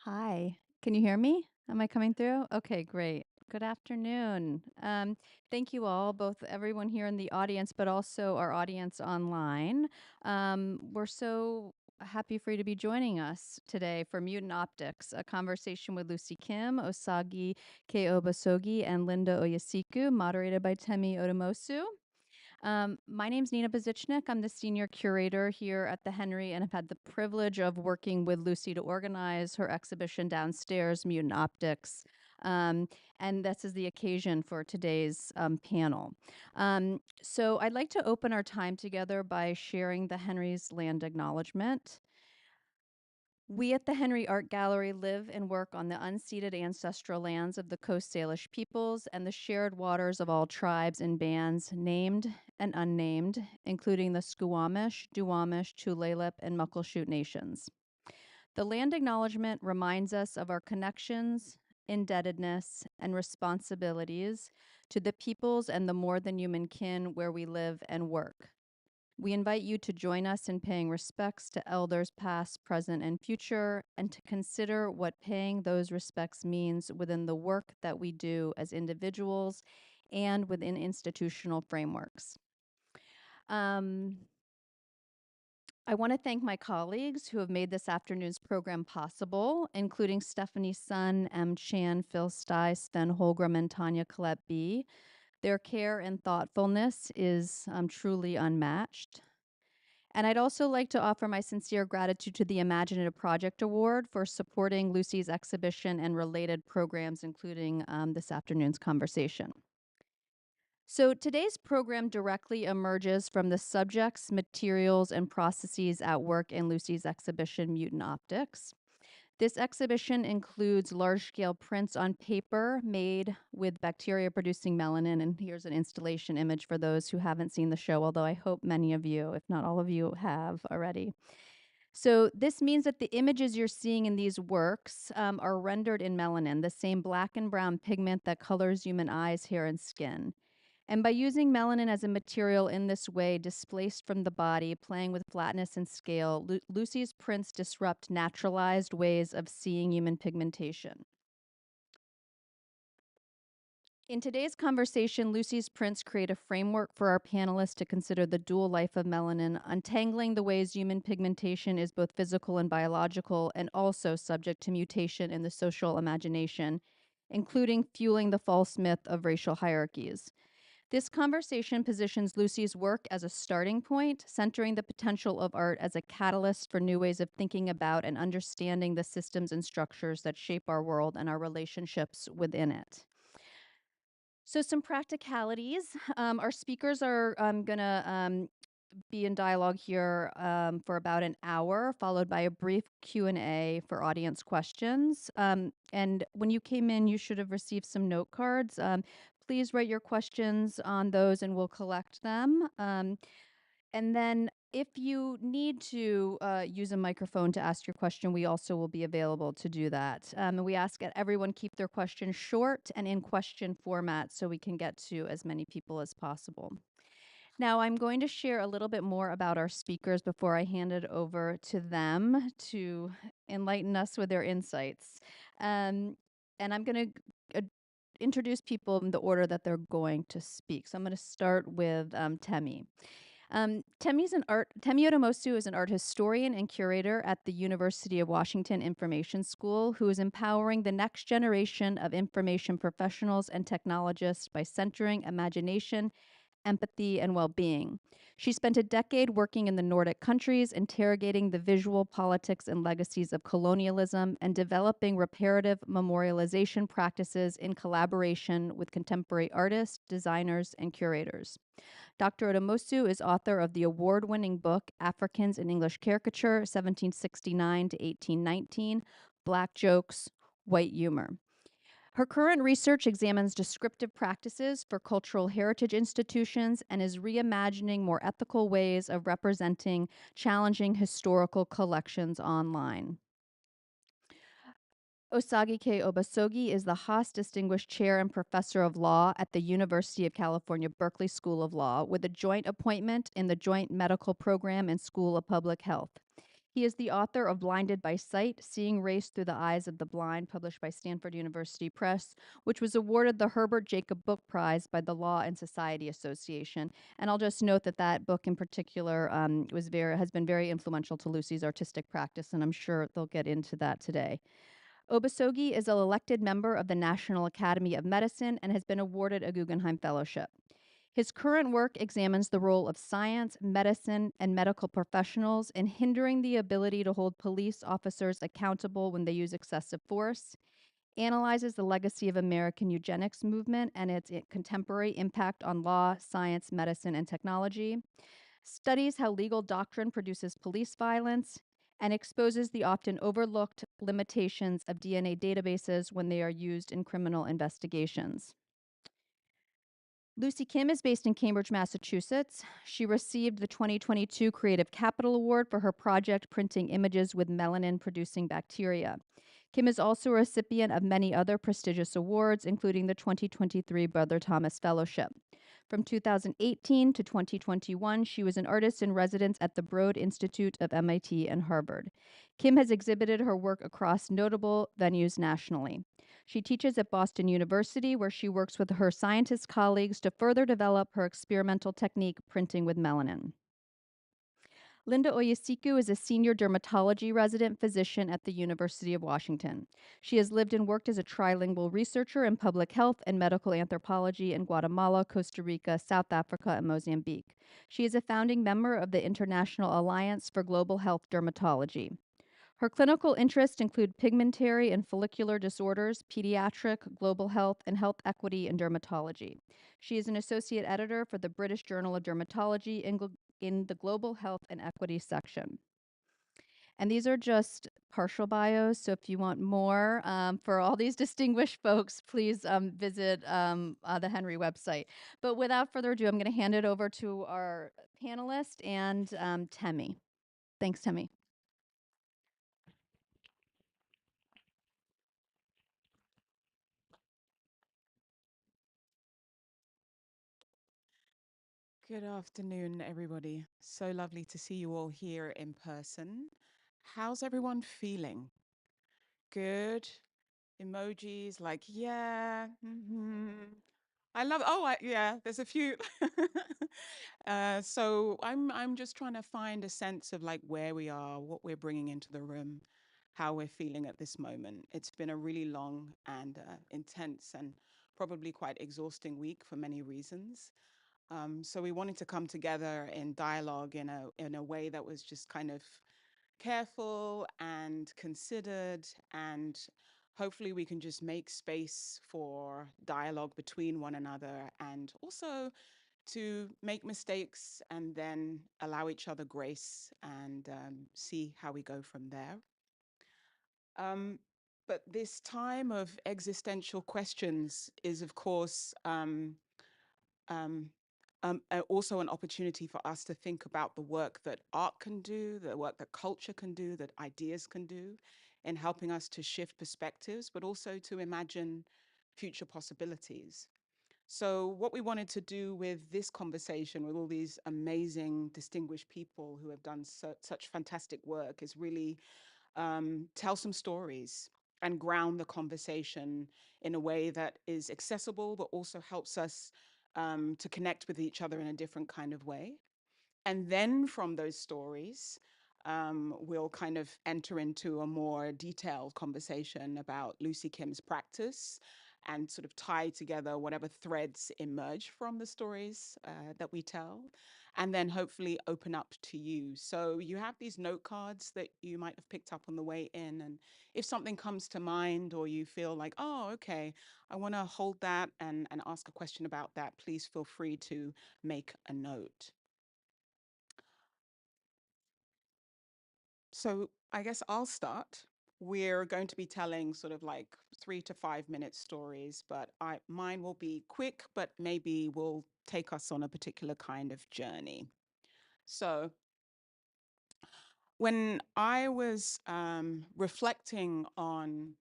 Hi, can you hear me? Am I coming through? Okay, great. Good afternoon. Thank you all, both everyone here in the audience, but also our audience online. We're so happy for you to be joining us today for Mutant Optics, a conversation with Lucy Kim, Osagie K. Obasogie, and Linda Oyesiku, moderated by Temi Odumosu. My name's Nina Bezichnik. I'm the senior curator here at the Henry and have had the privilege of working with Lucy to organize her exhibition downstairs, Mutant Optics. Um, and this is the occasion for today's panel. So I'd like to open our time together by sharing the Henry's land acknowledgement. We at the Henry Art Gallery live and work on the unceded ancestral lands of the Coast Salish peoples and the shared waters of all tribes and bands, named and unnamed, including the Squamish, Duwamish, Tulalip, and Muckleshoot nations. The land acknowledgement reminds us of our connections, indebtedness, and responsibilities to the peoples and the more than human kin where we live and work. We invite you to join us in paying respects to elders past, present, and future, and to consider what paying those respects means within the work that we do as individuals and within institutional frameworks. Um, I want to thank my colleagues who have made this afternoon's program possible, including Stephanie Sun, M. Chan, Phil Stye, Sven Holgram, and Tanya Collette B. Their care and thoughtfulness is truly unmatched. And I'd also like to offer my sincere gratitude to the Imaginative Project Award for supporting Lucy's exhibition and related programs, including this afternoon's conversation. So today's program directly emerges from the subjects, materials, and processes at work in Lucy's exhibition, Mutant Optics. This exhibition includes large-scale prints on paper made with bacteria-producing melanin, and here's an installation image for those who haven't seen the show, although I hope many of you, if not all of you, have already. So this means that the images you're seeing in these works are rendered in melanin, the same black and brown pigment that colors human eyes, hair, and skin. And by using melanin as a material in this way, displaced from the body, playing with flatness and scale, Lucy's prints disrupt naturalized ways of seeing human pigmentation. In today's conversation, Lucy's prints create a framework for our panelists to consider the dual life of melanin, untangling the ways human pigmentation is both physical and biological, and also subject to mutation in the social imagination, including fueling the false myth of racial hierarchies. This conversation positions Lucy's work as a starting point, centering the potential of art as a catalyst for new ways of thinking about and understanding the systems and structures that shape our world and our relationships within it. So some practicalities. Our speakers are going to be in dialogue here for about an hour, followed by a brief Q&A for audience questions. And when you came in, you should have received some note cards. Please write your questions on those and we'll collect them. And then if you need to use a microphone to ask your question, we also will be available to do that. And we ask that everyone keep their questions short and in question format so we can get to as many people as possible. Now, I'm going to share a little bit more about our speakers before I hand it over to them to enlighten us with their insights. And I'm going to introduce people in the order that they're going to speak. So I'm going to start with Temi. Temi Odumosu is an art historian and curator at the University of Washington Information School who is empowering the next generation of information professionals and technologists by centering imagination, empathy, and well-being. She spent a decade working in the Nordic countries, interrogating the visual politics and legacies of colonialism and developing reparative memorialization practices in collaboration with contemporary artists, designers, and curators. Dr. Odumosu is author of the award-winning book Africans in English Caricature, 1769 to 1819, Black Jokes, White Humor. Her current research examines descriptive practices for cultural heritage institutions and is reimagining more ethical ways of representing challenging historical collections online. Osagie K. Obasogie is the Haas Distinguished Chair and Professor of Law at the University of California, Berkeley School of Law, with a joint appointment in the Joint Medical Program and School of Public Health. He is the author of Blinded by Sight: Seeing Race Through the Eyes of the Blind, published by Stanford University Press, which was awarded the Herbert Jacob Book Prize by the Law and Society Association. And I'll just note that that book in particular has been very influential to Lucy's artistic practice, and I'm sure they'll get into that today. Obasogie is an elected member of the National Academy of Medicine and has been awarded a Guggenheim Fellowship. His current work examines the role of science, medicine, and medical professionals in hindering the ability to hold police officers accountable when they use excessive force, analyzes the legacy of American eugenics movement and its contemporary impact on law, science, medicine, and technology, studies how legal doctrine produces police violence, and exposes the often overlooked limitations of DNA databases when they are used in criminal investigations. Lucy Kim is based in Cambridge, Massachusetts. She received the 2022 Creative Capital Award for her project printing images with melanin producing bacteria. Kim is also a recipient of many other prestigious awards, including the 2023 Brother Thomas Fellowship. From 2018 to 2021, she was an artist in residence at the Broad Institute of MIT and Harvard. Kim has exhibited her work across notable venues nationally. She teaches at Boston University, where she works with her scientist colleagues to further develop her experimental technique, printing with melanin. Linda Oyesiku is a senior dermatology resident physician at the University of Washington. She has lived and worked as a trilingual researcher in public health and medical anthropology in Guatemala, Costa Rica, South Africa, and Mozambique. She is a founding member of the International Alliance for Global Health Dermatology. Her clinical interests include pigmentary and follicular disorders, pediatric, global health, and health equity in dermatology. She is an associate editor for the British Journal of Dermatology in the Global Health and Equity section. And these are just partial bios, so if you want more for all these distinguished folks, please visit the Henry website. But without further ado, I'm going to hand it over to our panelist and Temi. Thanks, Temi. Good afternoon, everybody. So lovely to see you all here in person. How's everyone feeling? Good? Emojis like, yeah. I love, yeah, there's a few. So I'm just trying to find a sense of like where we are, what we're bringing into the room, how we're feeling at this moment. It's been a really long and intense and probably quite exhausting week for many reasons. So we wanted to come together in dialogue in a way that was just kind of careful and considered, and hopefully we can just make space for dialogue between one another, and also to make mistakes and then allow each other grace and see how we go from there. Um, but this time of existential questions is, of course, um, also an opportunity for us to think about the work that art can do, the work that culture can do, that ideas can do in helping us to shift perspectives, but also to imagine future possibilities. So what we wanted to do with this conversation with all these amazing, distinguished people who have done such fantastic work is really tell some stories and ground the conversation in a way that is accessible, but also helps us to connect with each other in a different kind of way. And then from those stories, we'll kind of enter into a more detailed conversation about Lucy Kim's practice and sort of tie together whatever threads emerge from the stories that we tell, and then hopefully open up to you. So you have these note cards that you might have picked up on the way in. And if something comes to mind or you feel like, oh, okay, I want to hold that and ask a question about that, please feel free to make a note. So I guess I'll start. We're going to be telling sort of like 3 to 5 minute stories, but mine will be quick, but maybe will take us on a particular kind of journey. So when I was reflecting on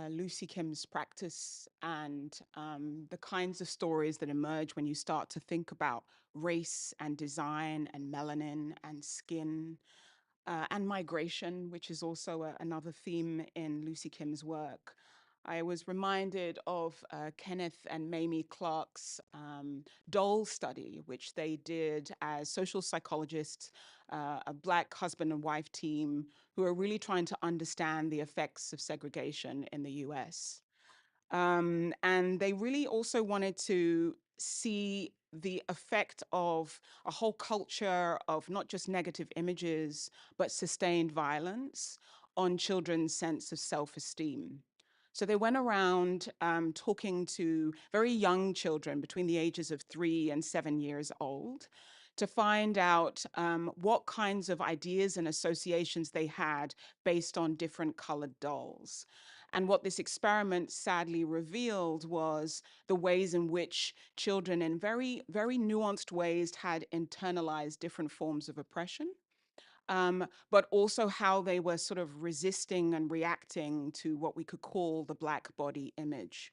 Lucy Kim's practice and the kinds of stories that emerge when you start to think about race and design and melanin and skin, and migration, which is also another theme in Lucy Kim's work. I was reminded of Kenneth and Mamie Clark's doll study, which they did as social psychologists, a Black husband and wife team who are really trying to understand the effects of segregation in the US. And they really also wanted to see the effect of a whole culture of not just negative images, but sustained violence on children's sense of self-esteem. So they went around talking to very young children between the ages of 3 and 7 years old to find out what kinds of ideas and associations they had based on different colored dolls. And what this experiment sadly revealed was the ways in which children, in very, very nuanced ways, had internalized different forms of oppression, but also how they were sort of resisting and reacting to what we could call the Black body image.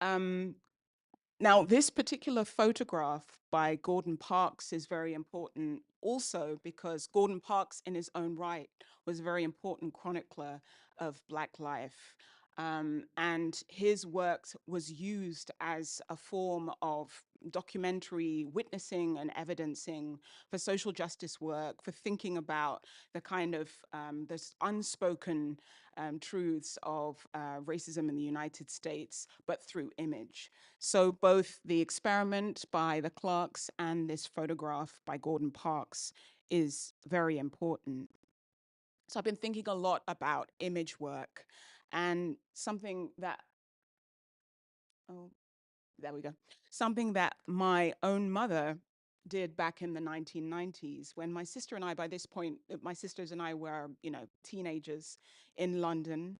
Um, Now, this particular photograph by Gordon Parks is very important also because Gordon Parks, in his own right, was a very important chronicler of Black life. And his work was used as a form of documentary witnessing and evidencing for social justice work, for thinking about the kind of this unspoken truths of racism in the United States, but through image. So both the experiment by the Clarks and this photograph by Gordon Parks is very important. So I've been thinking a lot about image work and something that, oh, there we go, something that my own mother did back in the 1990s when my sister and I, by this point, my sisters and I were, teenagers in London.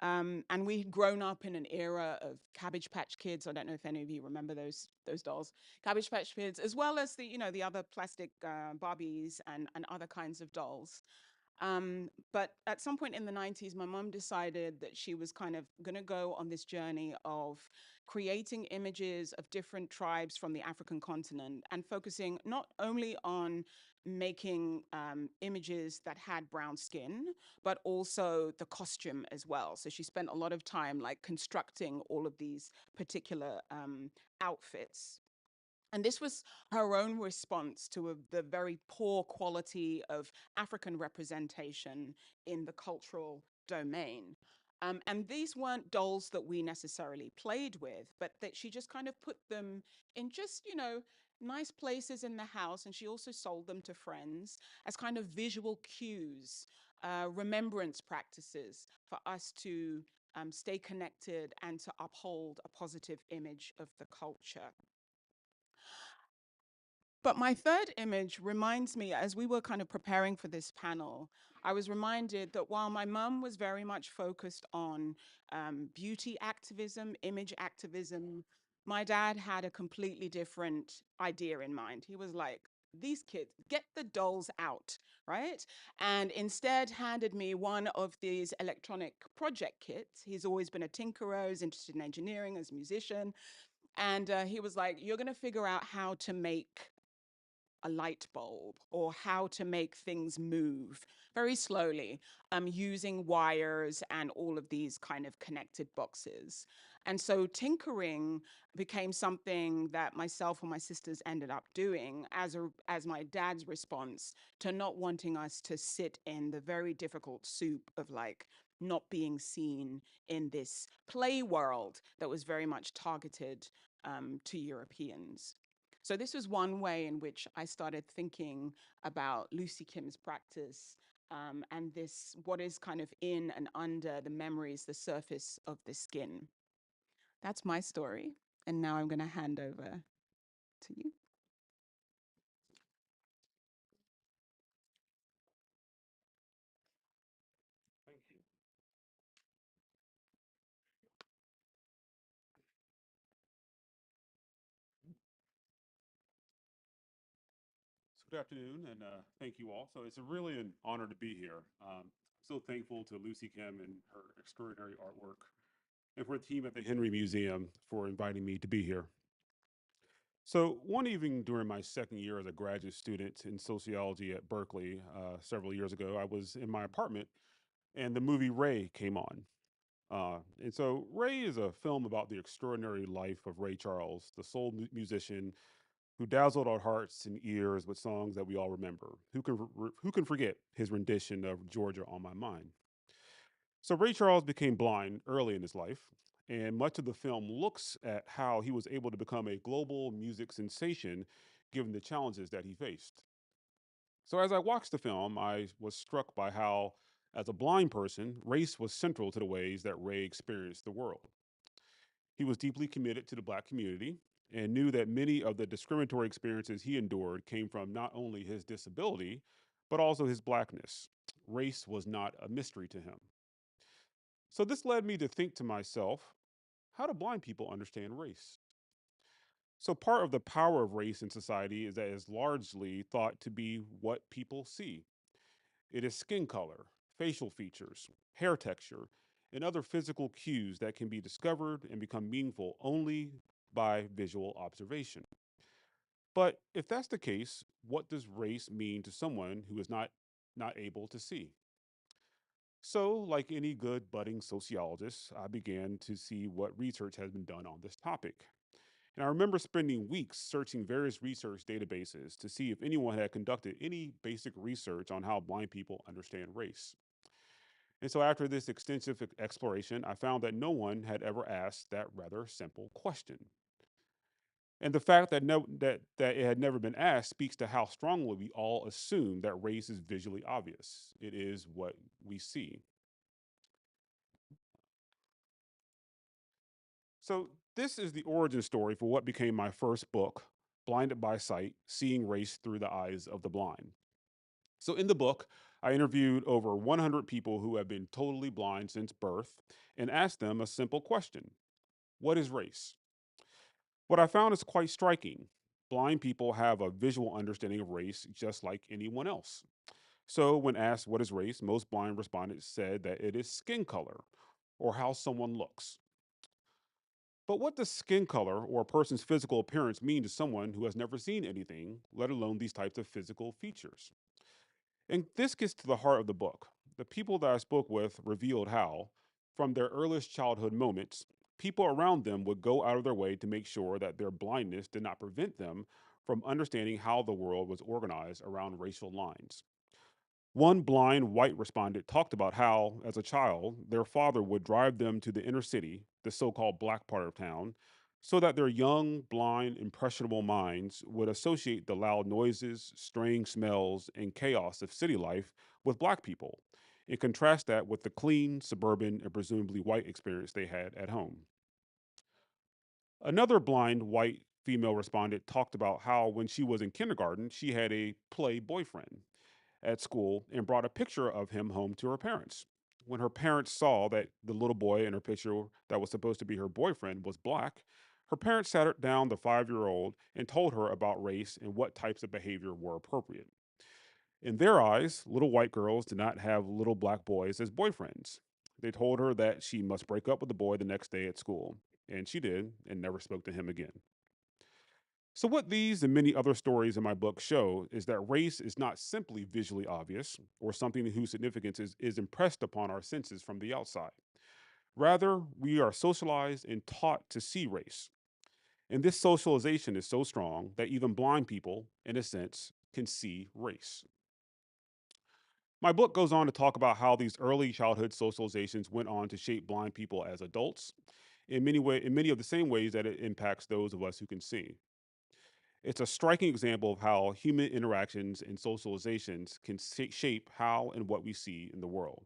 And we'd grown up in an era of Cabbage Patch Kids. I don't know if any of you remember those dolls, Cabbage Patch Kids, as well as the other plastic Barbies and other kinds of dolls. But at some point in the 90s, my mom decided that she was kind of going to go on this journey of creating images of different tribes from the African continent and focusing not only on making images that had brown skin, but also the costume as well. So she spent a lot of time like constructing all of these particular outfits. And this was her own response to the very poor quality of African representation in the cultural domain. And these weren't dolls that we necessarily played with, but that she just kind of put them in just nice places in the house. And she also sold them to friends as kind of visual cues, remembrance practices for us to stay connected and to uphold a positive image of the culture. But my third image reminds me, as we were kind of preparing for this panel, I was reminded that while my mum was very much focused on beauty activism, image activism, my dad had a completely different idea in mind. He was like, these kids, get the dolls out, right? And instead handed me one of these electronic project kits. He's always been a tinkerer, he's interested in engineering as a musician. And he was like, you're going to figure out how to make a light bulb or how to make things move very slowly using wires and all of these kind of connected boxes. And so tinkering became something that myself and my sisters ended up doing as my dad's response to not wanting us to sit in the very difficult soup of like not being seen in this play world that was very much targeted to Europeans. So this was one way in which I started thinking about Lucy Kim's practice and this, what is kind of in and under the memories, the surface of the skin. That's my story. And now I'm going to hand over to you. Thank you. So good afternoon, and thank you all. So it's really an honor to be here. So thankful to Lucy Kim and her extraordinary artwork, and for the team at the Henry Museum for inviting me to be here. So, one evening during my second year as a graduate student in sociology at Berkeley several years ago, I was in my apartment and the movie Ray came on. Ray is a film about the extraordinary life of Ray Charles, the soul musician who dazzled our hearts and ears with songs that we all remember. Who can forget his rendition of Georgia on My Mind? So Ray Charles became blind early in his life, and much of the film looks at how he was able to become a global music sensation given the challenges that he faced. So as I watched the film, I was struck by how, as a blind person, race was central to the ways that Ray experienced the world. He was deeply committed to the black community and knew that many of the discriminatory experiences he endured came from not only his disability, but also his blackness. Race was not a mystery to him. So this led me to think to myself, how do blind people understand race? So part of the power of race in society is that it's largely thought to be what people see. It is skin color, facial features, hair texture, and other physical cues that can be discovered and become meaningful only by visual observation. But if that's the case, what does race mean to someone who is not able to see? So, like any good budding sociologist, I began to see what research has been done on this topic. And I remember spending weeks searching various research databases to see if anyone had conducted any basic research on how blind people understand race. And so, after this extensive exploration, I found that no one had ever asked that rather simple question. And the fact that that it had never been asked speaks to how strongly we all assume that race is visually obvious. It is what we see. So, this is the origin story for what became my first book, Blinded by Sight: Seeing Race Through the Eyes of the Blind. So, in the book, I interviewed over 100 people who have been totally blind since birth and asked them a simple question: what is race? What I found is quite striking. Blind people have a visual understanding of race just like anyone else. So, when asked what is race, most blind respondents said that it is skin color or how someone looks. But what does skin color or a person's physical appearance mean to someone who has never seen anything, let alone these types of physical features? And this gets to the heart of the book. The people that I spoke with revealed how, from their earliest childhood moments, people around them would go out of their way to make sure that their blindness did not prevent them from understanding how the world was organized around racial lines. One blind white respondent talked about how, as a child, their father would drive them to the inner city, the so called black part of town, so that their young, blind, impressionable minds would associate the loud noises, strange smells, and chaos of city life with black people, and contrast that with the clean, suburban, and presumably white experience they had at home. Another blind white female respondent talked about how, when she was in kindergarten, she had a play boyfriend at school and brought a picture of him home to her parents. When her parents saw that the little boy in her picture that was supposed to be her boyfriend was black, her parents sat her down, the 5 year old, and told her about race and what types of behavior were appropriate. In their eyes, little white girls did not have little black boys as boyfriends. They told her that she must break up with the boy the next day at school, and she did and never spoke to him again. So, what these and many other stories in my book show is that race is not simply visually obvious or something whose significance is impressed upon our senses from the outside. Rather, we are socialized and taught to see race. And this socialization is so strong that even blind people, in a sense, can see race. My book goes on to talk about how these early childhood socializations went on to shape blind people as adults in many of the same ways that it impacts those of us who can see. It's a striking example of how human interactions and socializations can shape how and what we see in the world.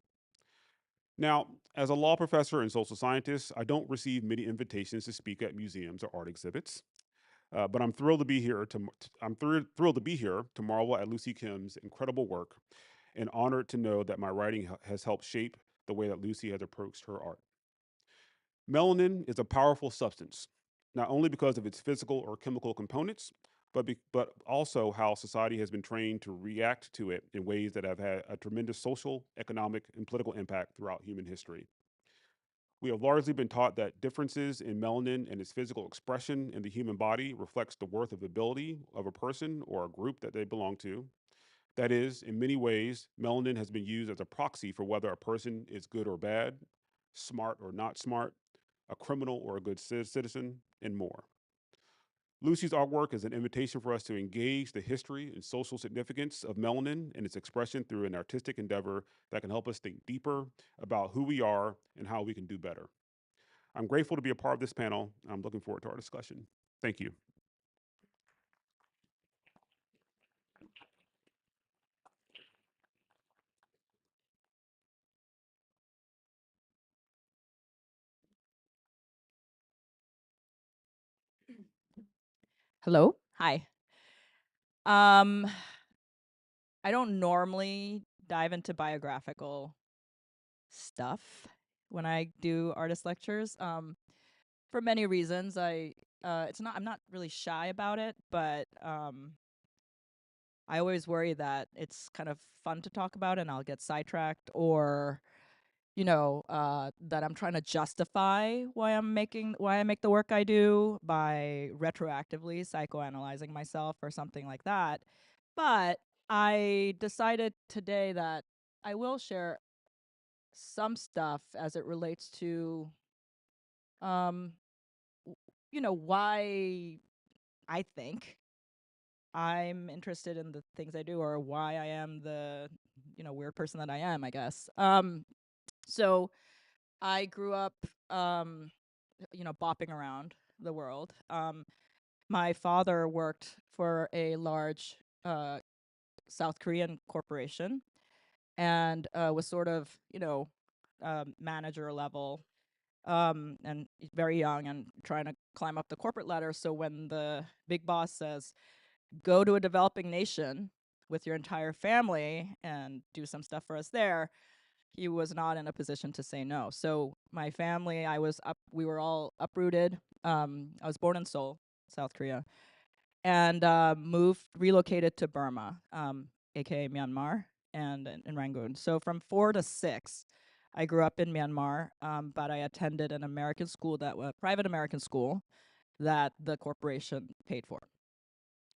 Now, as a law professor and social scientist, I don't receive many invitations to speak at museums or art exhibits, but I'm thrilled to be here. Thrilled to be here to marvel at Lucy Kim's incredible work, and honored to know that my writing has helped shape the way that Lucy has approached her art. Melanin is a powerful substance, not only because of its physical or chemical components, but also how society has been trained to react to it in ways that have had a tremendous social, economic, and political impact throughout human history. We have largely been taught that differences in melanin and its physical expression in the human body reflects the worth of ability of a person or a group that they belong to. That is, in many ways, melanin has been used as a proxy for whether a person is good or bad, smart or not smart, a criminal or a good citizen, and more. Lucy's artwork is an invitation for us to engage the history and social significance of melanin and its expression through an artistic endeavor that can help us think deeper about who we are and how we can do better. I'm grateful to be a part of this panel. I'm looking forward to our discussion. Thank you. Hello. Hi. Um, I don't normally dive into biographical stuff when I do artist lectures. For many reasons. I'm not really shy about it, but I always worry that it's kind of fun to talk about and I'll get sidetracked, or that I'm trying to justify why I make the work I do by retroactively psychoanalyzing myself or something like that. But I decided today that I will share some stuff as it relates to um why I think I'm interested in the things I do, or why I am the weird person that I am, I guess. So I grew up bopping around the world. My father worked for a large uh, South Korean corporation and was sort of, manager level, and very young and trying to climb up the corporate ladder. So when the big boss says, go to a developing nation with your entire family and do some stuff for us there, he was not in a position to say no. So my family, we were all uprooted. I was born in Seoul, South Korea, and relocated to Burma, aka Myanmar, and in Rangoon. So from 4 to 6, I grew up in Myanmar, but I attended an American school private American school that the corporation paid for.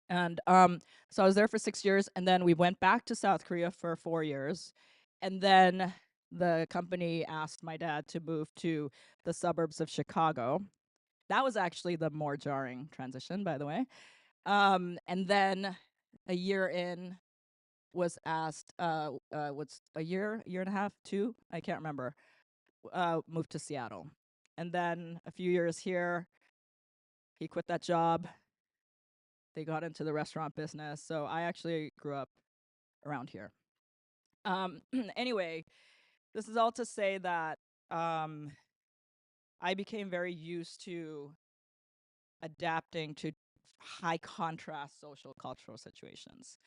And so I was there for 6 years, and then we went back to South Korea for 4 years, and then the company asked my dad to move to the suburbs of Chicago. That was actually the more jarring transition, by the way. And then a year in, was asked, what's a year and a half, 2, I can't remember, moved to Seattle. And then a few years here, he quit that job. They got into the restaurant business. So I actually grew up around here. Anyway, this is all to say that I became very used to adapting to high contrast social cultural situations.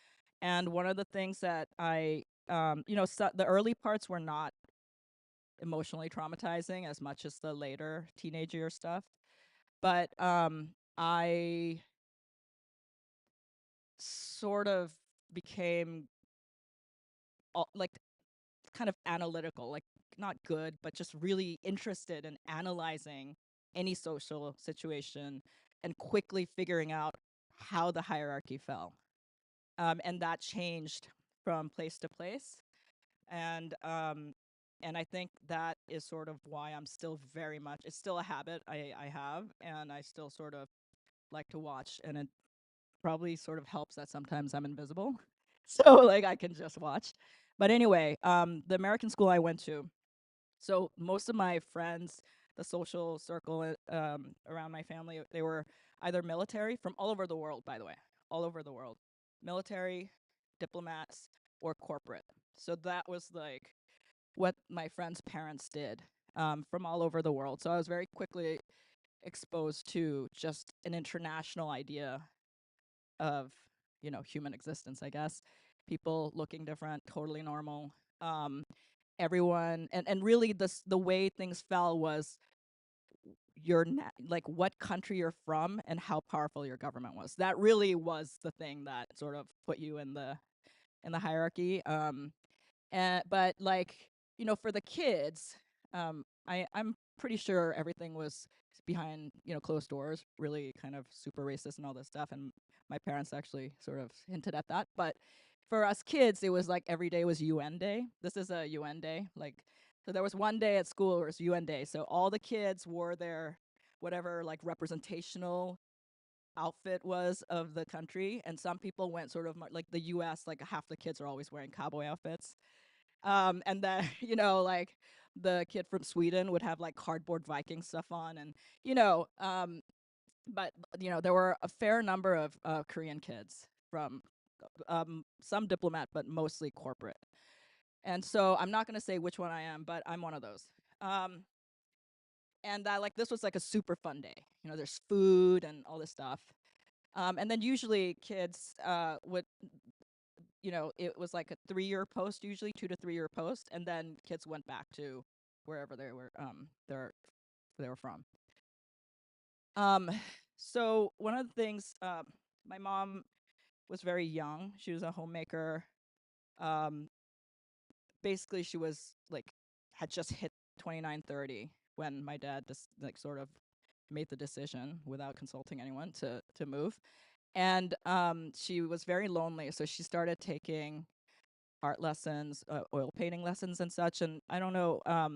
And one of the things that the early parts were not emotionally traumatizing as much as the later teenage year stuff. But I sort of became like kind of analytical, like not good, but just really interested in analyzing any social situation and quickly figuring out how the hierarchy fell. And that changed from place to place. And I think that is sort of why I'm still very much, it's still a habit I have, and I still sort of like to watch, and it probably sort of helps that sometimes I'm invisible. So like I can just watch. But anyway, the American school I went to, so most of my friends, the social circle around my family, they were either military from all over the world, by the way, all over the world, military, diplomats, or corporate. So that was like what my friends' parents did, from all over the world. So I was very quickly exposed to just an international idea of, human existence, I guess. People looking different, totally normal. Everyone, and really the way things fell was like what country you're from and how powerful your government was. That really was the thing that sort of put you in the hierarchy. But like, for the kids, I'm pretty sure everything was behind, closed doors, really kind of super racist and all this stuff. And my parents actually sort of hinted at that. But for us kids, it was like every day was UN Day. This is a UN Day. So there was one day at school where it was UN Day. So all the kids wore their whatever like representational outfit was of the country, and some people went sort of like the US, like half the kids are always wearing cowboy outfits. And then like the kid from Sweden would have like cardboard Viking stuff on, and but there were a fair number of Korean kids from some diplomat, but mostly corporate. And so I'm not going to say which one I am, but I'm one of those. And like this was like a super fun day. There's food and all this stuff. And then usually kids would, it was like a 3-year post, usually 2 to 3 year post, and then kids went back to wherever they were from. So one of the things, my mom was very young. She was a homemaker. Basically, she was like had just hit 29, 30 when my dad just like sort of made the decision without consulting anyone to move. And she was very lonely, so she started taking art lessons, oil painting lessons and such. And I don't know how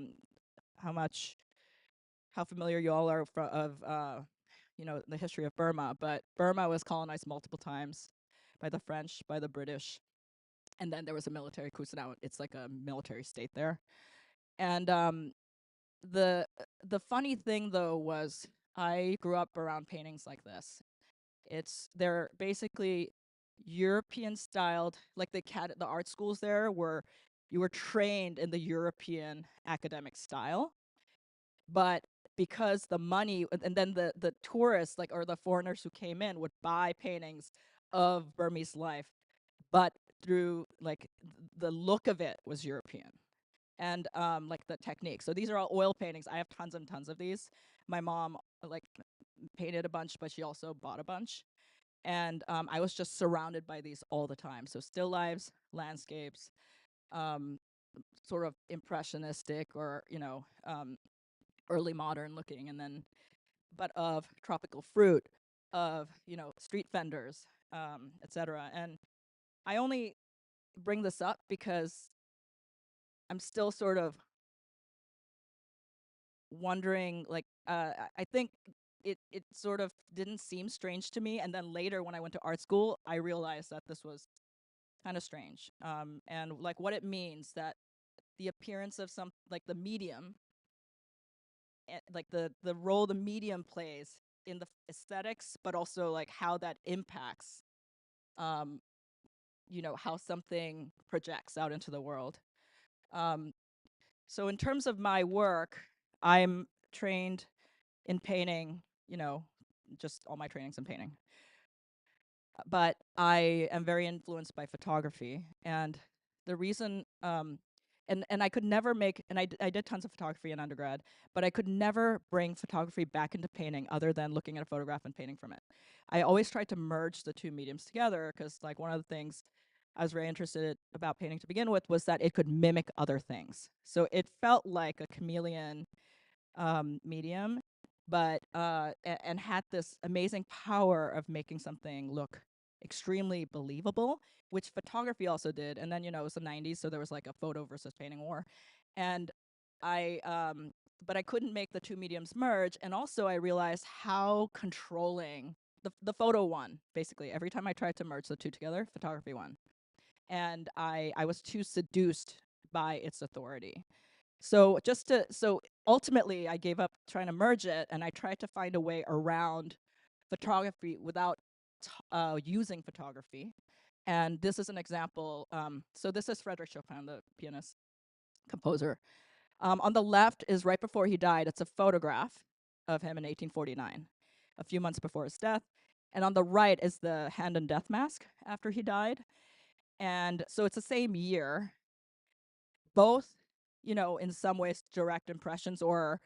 familiar you all are of the history of Burma, but Burma was colonized multiple times by the French, by the British, and then there was a military coup. So now it's like a military state there. And the funny thing though was I grew up around paintings like this. They're basically European styled, like the art schools there were, you were trained in the European academic style, but because the money, and then the tourists, like, or the foreigners who came in would buy paintings of Burmese life, but through like the look of it was European, and like the technique. So these are all oil paintings. I have tons and tons of these. My mom like painted a bunch, but she also bought a bunch. And I was just surrounded by these all the time. So still lifes, landscapes, um, sort of impressionistic or early modern looking, and then but of tropical fruit, of street vendors, etc. And I only bring this up because I'm still sort of wondering, like, I think it sort of didn't seem strange to me, and then later when I went to art school, I realized that this was kind of strange, and like what it means that the appearance of some, like the medium, like the role the medium plays in the aesthetics, but also like how that impacts, um, how something projects out into the world. Um, so in terms of my work, I'm trained in painting, just all my training's in painting. But I am very influenced by photography, and the reason, and I could never make, and I did tons of photography in undergrad, but I could never bring photography back into painting other than looking at a photograph and painting from it. I always tried to merge the two mediums together because, like, one of the things I was very interested about painting to begin with was that it could mimic other things. So it felt like a chameleon medium, but and had this amazing power of making something look extremely believable, which photography also did. And then it was the 90s, so there was like a photo versus painting war, and but I couldn't make the two mediums merge. And also I realized how controlling the photo won. Basically, every time I tried to merge the two together, photography won, and I was too seduced by its authority. So ultimately I gave up trying to merge it, and I tried to find a way around photography without using photography. And this is an example. So this is Frédéric Chopin, the pianist, composer. On the left is right before he died. It's a photograph of him in 1849, a few months before his death. And on the right is the hand and death mask after he died. And so it's the same year. Both, in some ways direct impressions or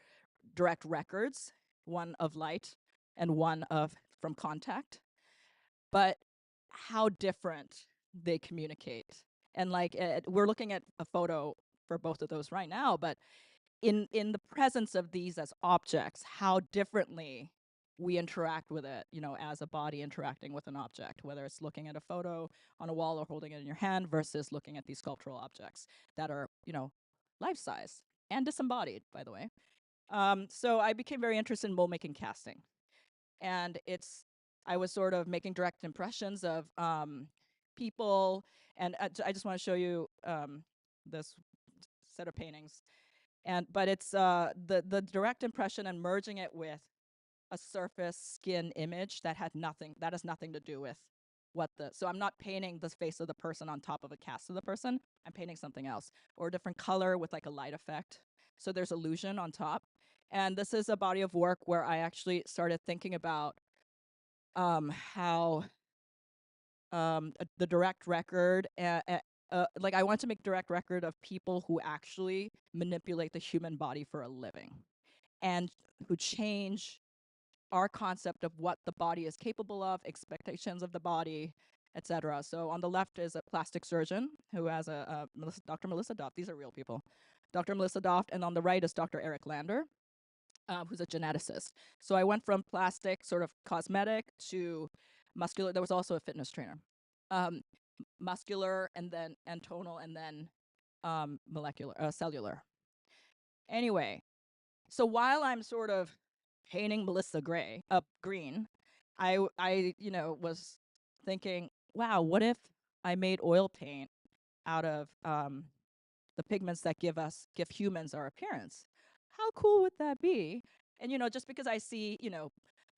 direct records, one of light and one of from contact, but how different they communicate. And like we're looking at a photo for both of those right now, but in the presence of these as objects, how differently we interact with it, as a body interacting with an object, whether it's looking at a photo on a wall or holding it in your hand versus looking at these sculptural objects that are, life size and disembodied, by the way. So I became very interested in mold making casting. And I was sort of making direct impressions of people. And I just want to show you this set of paintings. But it's the direct impression and merging it with a surface skin image that has nothing to do with so I'm not painting the face of the person on top of a cast of the person. I'm painting something else, or a different color with like a light effect. So there's illusion on top. And this is a body of work where I actually started thinking about how the direct record, like I want to make direct record of people who actually manipulate the human body for a living and who change our concept of what the body is capable of, expectations of the body, etc. So on the left is a plastic surgeon who has Dr. Melissa Doft. These are real people. Dr. Melissa Doft, and on the right is Dr. Eric Lander, who's a geneticist. So I went from plastic, sort of cosmetic, to muscular. There was also a fitness trainer. Muscular, and tonal, and then molecular, cellular. Anyway, so while I'm sort of painting Melissa Green, I was thinking, wow, what if I made oil paint out of the pigments that give humans our appearance? How cool would that be? And just because I see,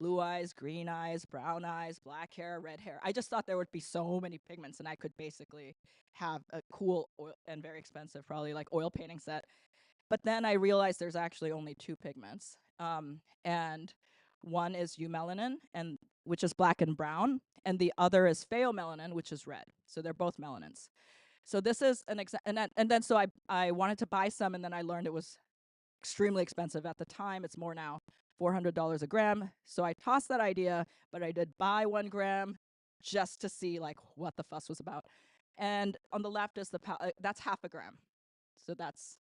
blue eyes, green eyes, brown eyes, black hair, red hair, I just thought there would be so many pigments, and I could basically have a cool oil and very expensive, probably like oil painting set. But then I realized there's actually only two pigments, and one is eumelanin, which is black and brown, and the other is pheomelanin, which is red. So they're both melanins. So this is and then so I wanted to buy some, and then I learned it was extremely expensive at the time. It's more now, $400 a gram. So I tossed that idea, but I did buy 1 gram just to see like what the fuss was about. And on the left is that's half a gram. So that's,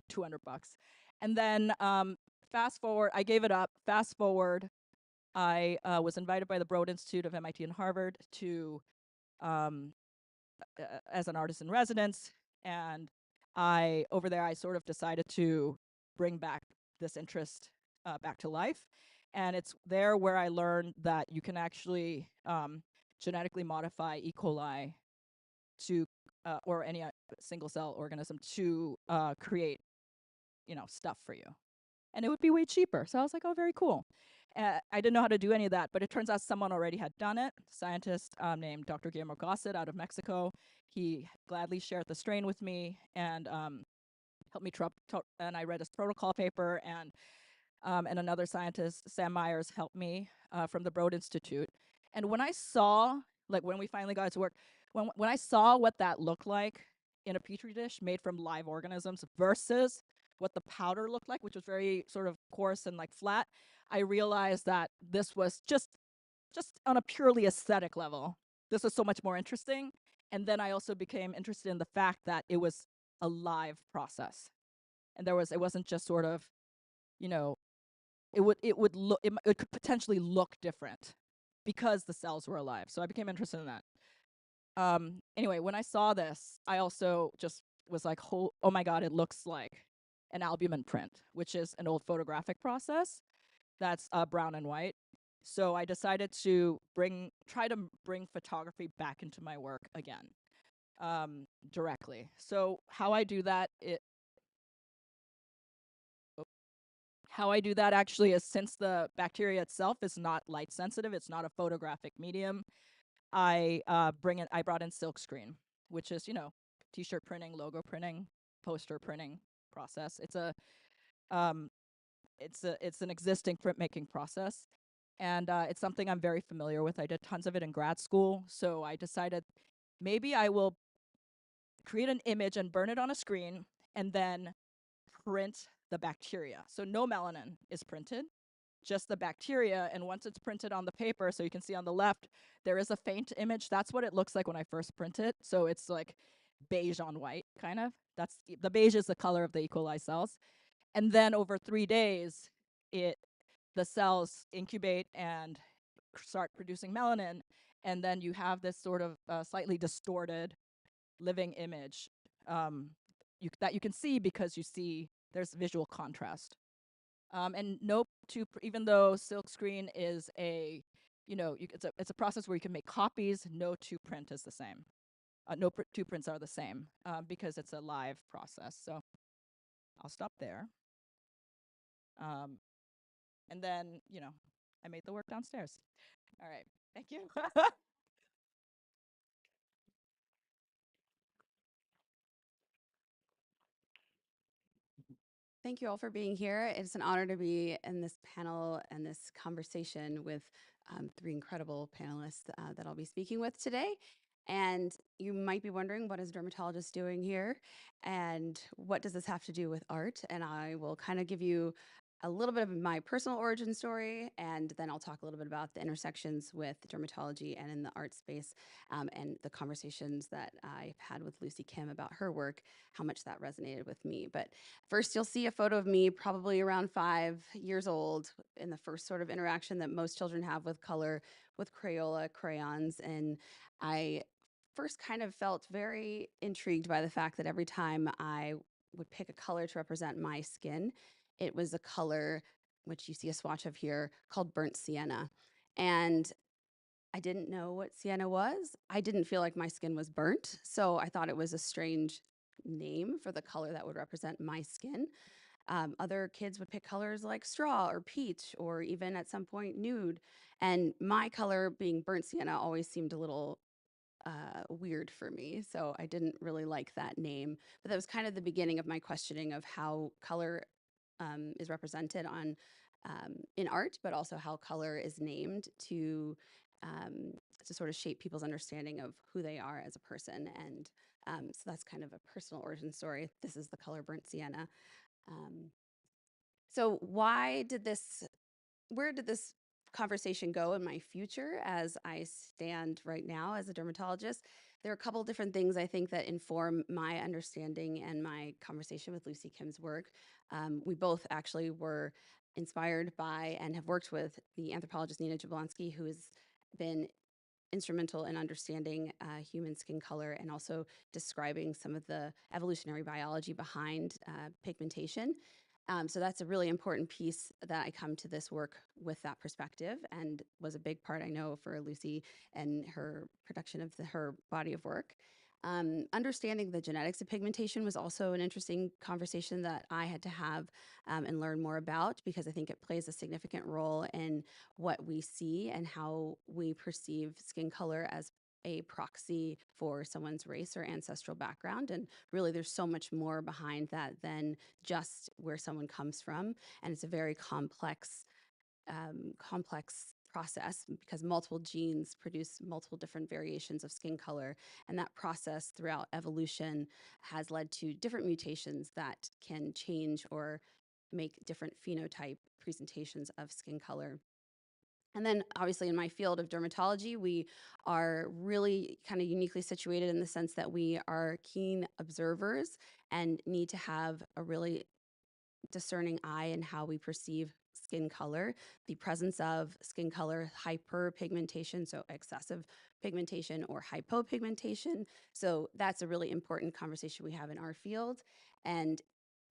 $200. And then fast forward, I gave it up. Fast forward, I was invited by the Broad Institute of MIT and Harvard to as an artist in residence, and over there I sort of decided to bring back this interest back to life. And it's there where I learned that you can actually genetically modify E. coli to or any single cell organism to create stuff for you, and it would be way cheaper. So I was like, oh, very cool. I didn't know how to do any of that, but it turns out someone already had done it. A scientist named Dr. Guillermo Gossett out of Mexico. He gladly shared the strain with me and helped me and I read his protocol paper, and another scientist, Sam Myers, helped me from the Broad Institute. And when I saw, like when we finally got to work, when I saw what that looked like in a petri dish made from live organisms versus what the powder looked like, which was very sort of coarse and like flat, I realized that this was just on a purely aesthetic level, this was so much more interesting. And then I also became interested in the fact that it was a live process, and it wasn't just sort of, it could potentially look different because the cells were alive. So I became interested in that. Anyway, when I saw this, I also just was like, oh my God, it looks like an albumin print, which is an old photographic process that's brown and white. So I decided to try to bring photography back into my work again, directly. So how I do that, actually is, since the bacteria itself is not light sensitive, it's not a photographic medium, I brought in silkscreen, which is, t-shirt printing, logo printing, poster printing process. It's an existing printmaking process, and it's something I'm very familiar with. I did tons of it in grad school, so I decided maybe I will create an image and burn it on a screen and then print the bacteria. So no melanin is printed, just the bacteria. And once it's printed on the paper, so you can see on the left, there is a faint image. That's what it looks like when I first print it. So it's like beige on white, kind of. The beige is the color of the E. coli cells. And then over 3 days, the cells incubate and start producing melanin, and then you have this sort of slightly distorted living image that you can see because you see there's visual contrast. And no two, even though silkscreen is it's a process where you can make copies, no two print is the same. No two prints are the same because it's a live process. So I'll stop there. And then, I made the work downstairs. All right, thank you. Thank you all for being here. It's an honor to be in this panel and this conversation with 3 incredible panelists that I'll be speaking with today. And you might be wondering, what is a dermatologist doing here? And what does this have to do with art? And I will kind of give you a little bit of my personal origin story, and then I'll talk a little bit about the intersections with dermatology and in the art space, and the conversations that I've had with Lucy Kim about her work, how much that resonated with me. But first, you'll see a photo of me probably around 5 years old in the first sort of interaction that most children have with color, with Crayola crayons. And I first kind of felt very intrigued by the fact that every time I would pick a color to represent my skin, it was a color, which you see a swatch of here, called burnt sienna. And I didn't know what sienna was. I didn't feel like my skin was burnt, so I thought it was a strange name for the color that would represent my skin. Other kids would pick colors like straw or peach or even at some point nude. And my color being burnt sienna always seemed a little weird for me. So I didn't really like that name. But that was kind of the beginning of my questioning of how color is represented in art, but also how color is named to sort of shape people's understanding of who they are as a person. And so that's kind of a personal origin story. This is the color burnt sienna. So where did this conversation go in my future as I stand right now as a dermatologist? There are a couple different things I think that inform my understanding and my conversation with Lucy Kim's work. We both actually were inspired by and have worked with the anthropologist Nina Jablonski, who has been instrumental in understanding human skin color and also describing some of the evolutionary biology behind pigmentation. So that's a really important piece that I come to this work with that perspective, and was a big part, I know, for Lucy and her production of her body of work. Understanding the genetics of pigmentation was also an interesting conversation that I had to have and learn more about, because I think it plays a significant role in what we see and how we perceive skin color as a proxy for someone's race or ancestral background. And really, there's so much more behind that than just where someone comes from. And it's a very complex process, because multiple genes produce multiple different variations of skin color. And that process throughout evolution has led to different mutations that can change or make different phenotype presentations of skin color. And then obviously in my field of dermatology, we are really kind of uniquely situated in the sense that we are keen observers and need to have a really discerning eye in how we perceive skin color. The presence of skin color hyperpigmentation, so excessive pigmentation, or hypopigmentation. So that's a really important conversation we have in our field. And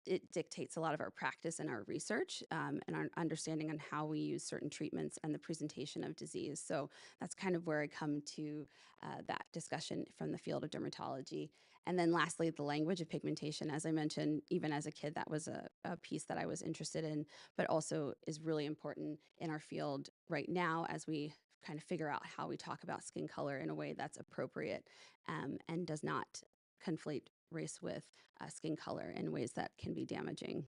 it dictates a lot of our practice and our research and our understanding on how we use certain treatments and the presentation of disease. So that's kind of where I come to that discussion from the field of dermatology. And then lastly, the language of pigmentation. As I mentioned, even as a kid, that was a piece that I was interested in, but also is really important in our field right now as we kind of figure out how we talk about skin color in a way that's appropriate and does not conflate race with skin color in ways that can be damaging.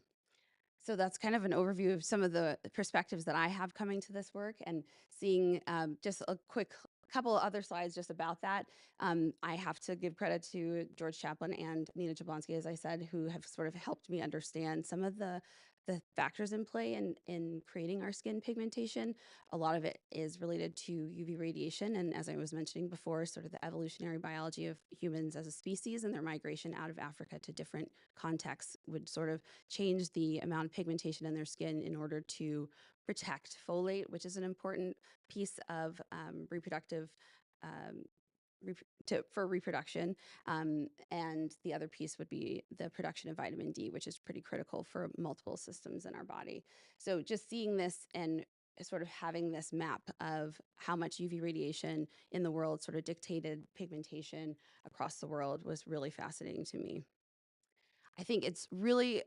So that's kind of an overview of some of the perspectives that I have coming to this work, and seeing just a quick couple of other slides just about that. I have to give credit to George Chaplin and Nina Jablonski, as I said, who have sort of helped me understand some of the the factors in play in creating our skin pigmentation. A lot of it is related to UV radiation, and as I was mentioning before, sort of the evolutionary biology of humans as a species and their migration out of Africa to different contexts would sort of change the amount of pigmentation in their skin in order to protect folate, which is an important piece of reproductive um, for reproduction. And the other piece would be the production of vitamin D, which is pretty critical for multiple systems in our body. So just seeing this and sort of having this map of how much UV radiation in the world sort of dictated pigmentation across the world was really fascinating to me. I think it's really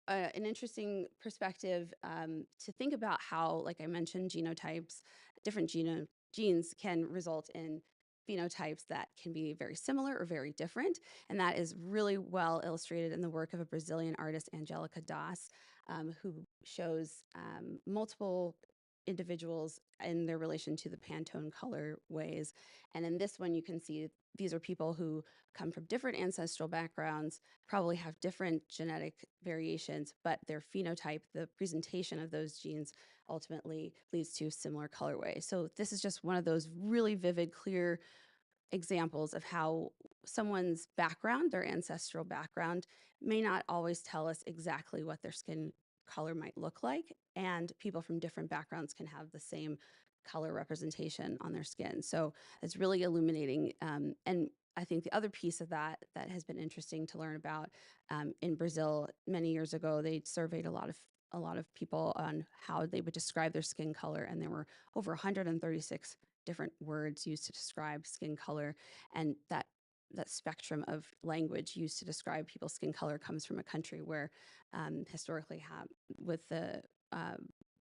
an interesting perspective to think about how, like I mentioned, genotypes, different genes can result in phenotypes that can be very similar or very different. And that is really well illustrated in the work of a Brazilian artist, Angelica Das, who shows multiple individuals in their relation to the Pantone color ways. And in this one, you can see these are people who come from different ancestral backgrounds, probably have different genetic variations, but their phenotype, the presentation of those genes, ultimately leads to similar colorway. So this is just one of those really vivid, clear examples of how someone's background, their ancestral background, may not always tell us exactly what their skin color might look like. And people from different backgrounds can have the same color representation on their skin. So it's really illuminating. And I think the other piece of that that has been interesting to learn about in Brazil many years ago, they surveyed a lot of people on how they would describe their skin color, and there were over 136 different words used to describe skin color, and that spectrum of language used to describe people's skin color comes from a country where historically with the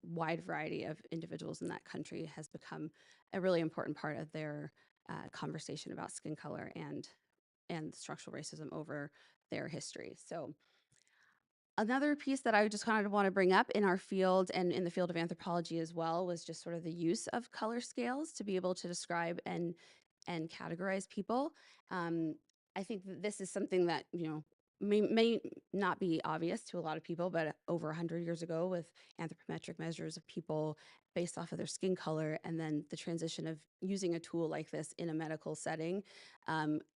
wide variety of individuals in that country has become a really important part of their conversation about skin color and structural racism over their history. So another piece that I just kind of want to bring up in our field and in the field of anthropology as well was just sort of the use of color scales to be able to describe and categorize people. I think that this is something that, you know, may not be obvious to a lot of people, but over 100 years ago with anthropometric measures of people based off of their skin color, and then the transition of using a tool like this in a medical setting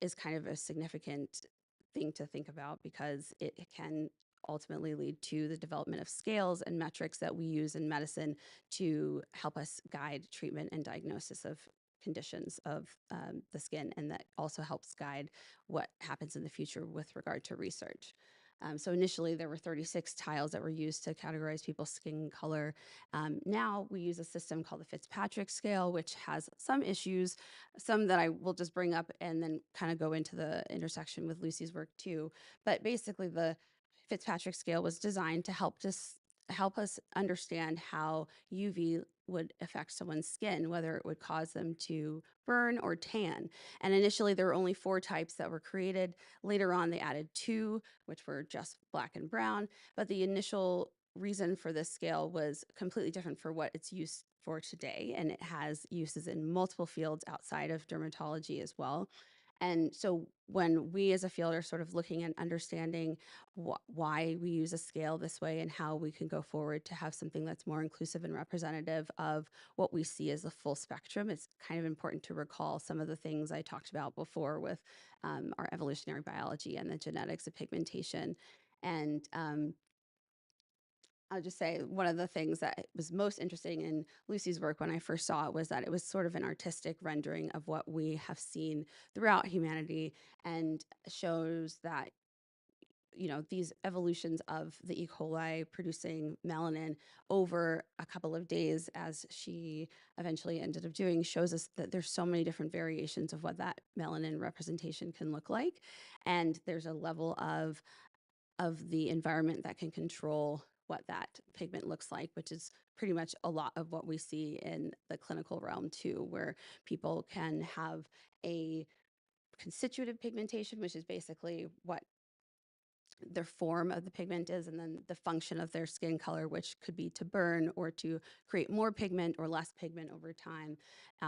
is kind of a significant thing to think about, because it can ultimately lead to the development of scales and metrics that we use in medicine to help us guide treatment and diagnosis of conditions of the skin, and that also helps guide what happens in the future with regard to research. So initially there were 36 tiles that were used to categorize people's skin color. Now we use a system called the Fitzpatrick scale, which has some issues, some that I will just bring up and then kind of go into the intersection with Lucy's work too. But basically the Fitzpatrick scale was designed to help us understand how UV would affect someone's skin, whether it would cause them to burn or tan. And initially there were only 4 types that were created. Later on they added 2, which were just black and brown, but the initial reason for this scale was completely different for what it's used for today, and it has uses in multiple fields outside of dermatology as well. And so when we as a field are sort of looking and understanding why we use a scale this way and how we can go forward to have something that's more inclusive and representative of what we see as a full spectrum, it's kind of important to recall some of the things I talked about before with our evolutionary biology and the genetics of pigmentation. And I'll just say one of the things that was most interesting in Lucy's work when I first saw it was that it was sort of an artistic rendering of what we have seen throughout humanity, and shows that, you know, these evolutions of the E. coli producing melanin over a couple of days, as she eventually ended up doing, shows us that there's so many different variations of what that melanin representation can look like. And there's a level of the environment that can control what that pigment looks like, which is pretty much a lot of what we see in the clinical realm too, where people can have a constitutive pigmentation, which is basically what their form of the pigment is, and then the function of their skin color, which could be to burn or to create more pigment or less pigment over time,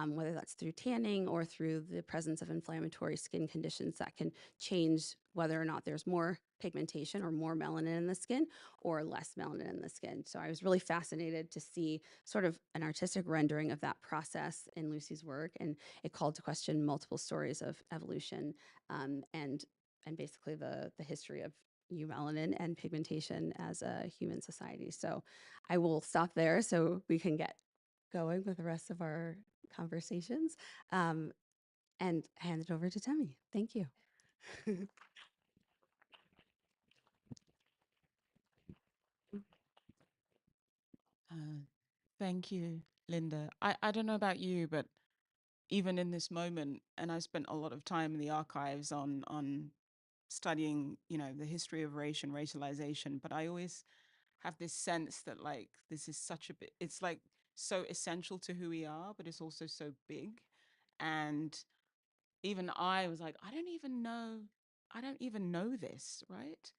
whether that's through tanning or through the presence of inflammatory skin conditions that can change whether or not there's more pigmentation or more melanin in the skin or less melanin in the skin. So I was really fascinated to see sort of an artistic rendering of that process in Lucy's work, and it called to question multiple stories of evolution, and basically the history of eumelanin and pigmentation as a human society. So I will stop there so we can get going with the rest of our conversations, and hand it over to Temi. Thank you. Thank you, Linda. I don't know about you, but even in this moment, and I spent a lot of time in the archives on studying, the history of race and racialization, but I always have this sense that like this is such a bit, it's like so essential to who we are, but it's also so big. And even I was like, I don't even know this, right?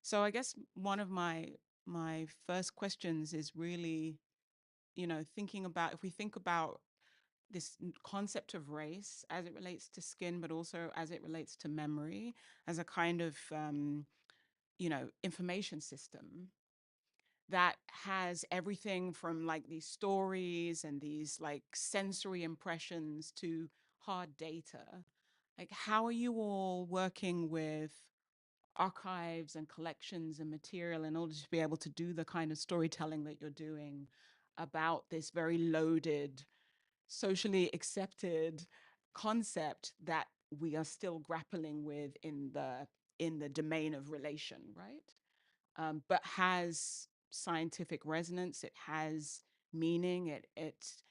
So I guess one of my first questions is really, thinking about, if we think about this concept of race as it relates to skin, but also as it relates to memory, as a kind of information system that has everything from like these stories and these like sensory impressions to hard data. Like, how are you all working with archives and collections and material in order to be able to do the kind of storytelling that you're doing about this very loaded, socially accepted concept that we are still grappling with in the domain of relation, right? But has scientific resonance. It has meaning. It's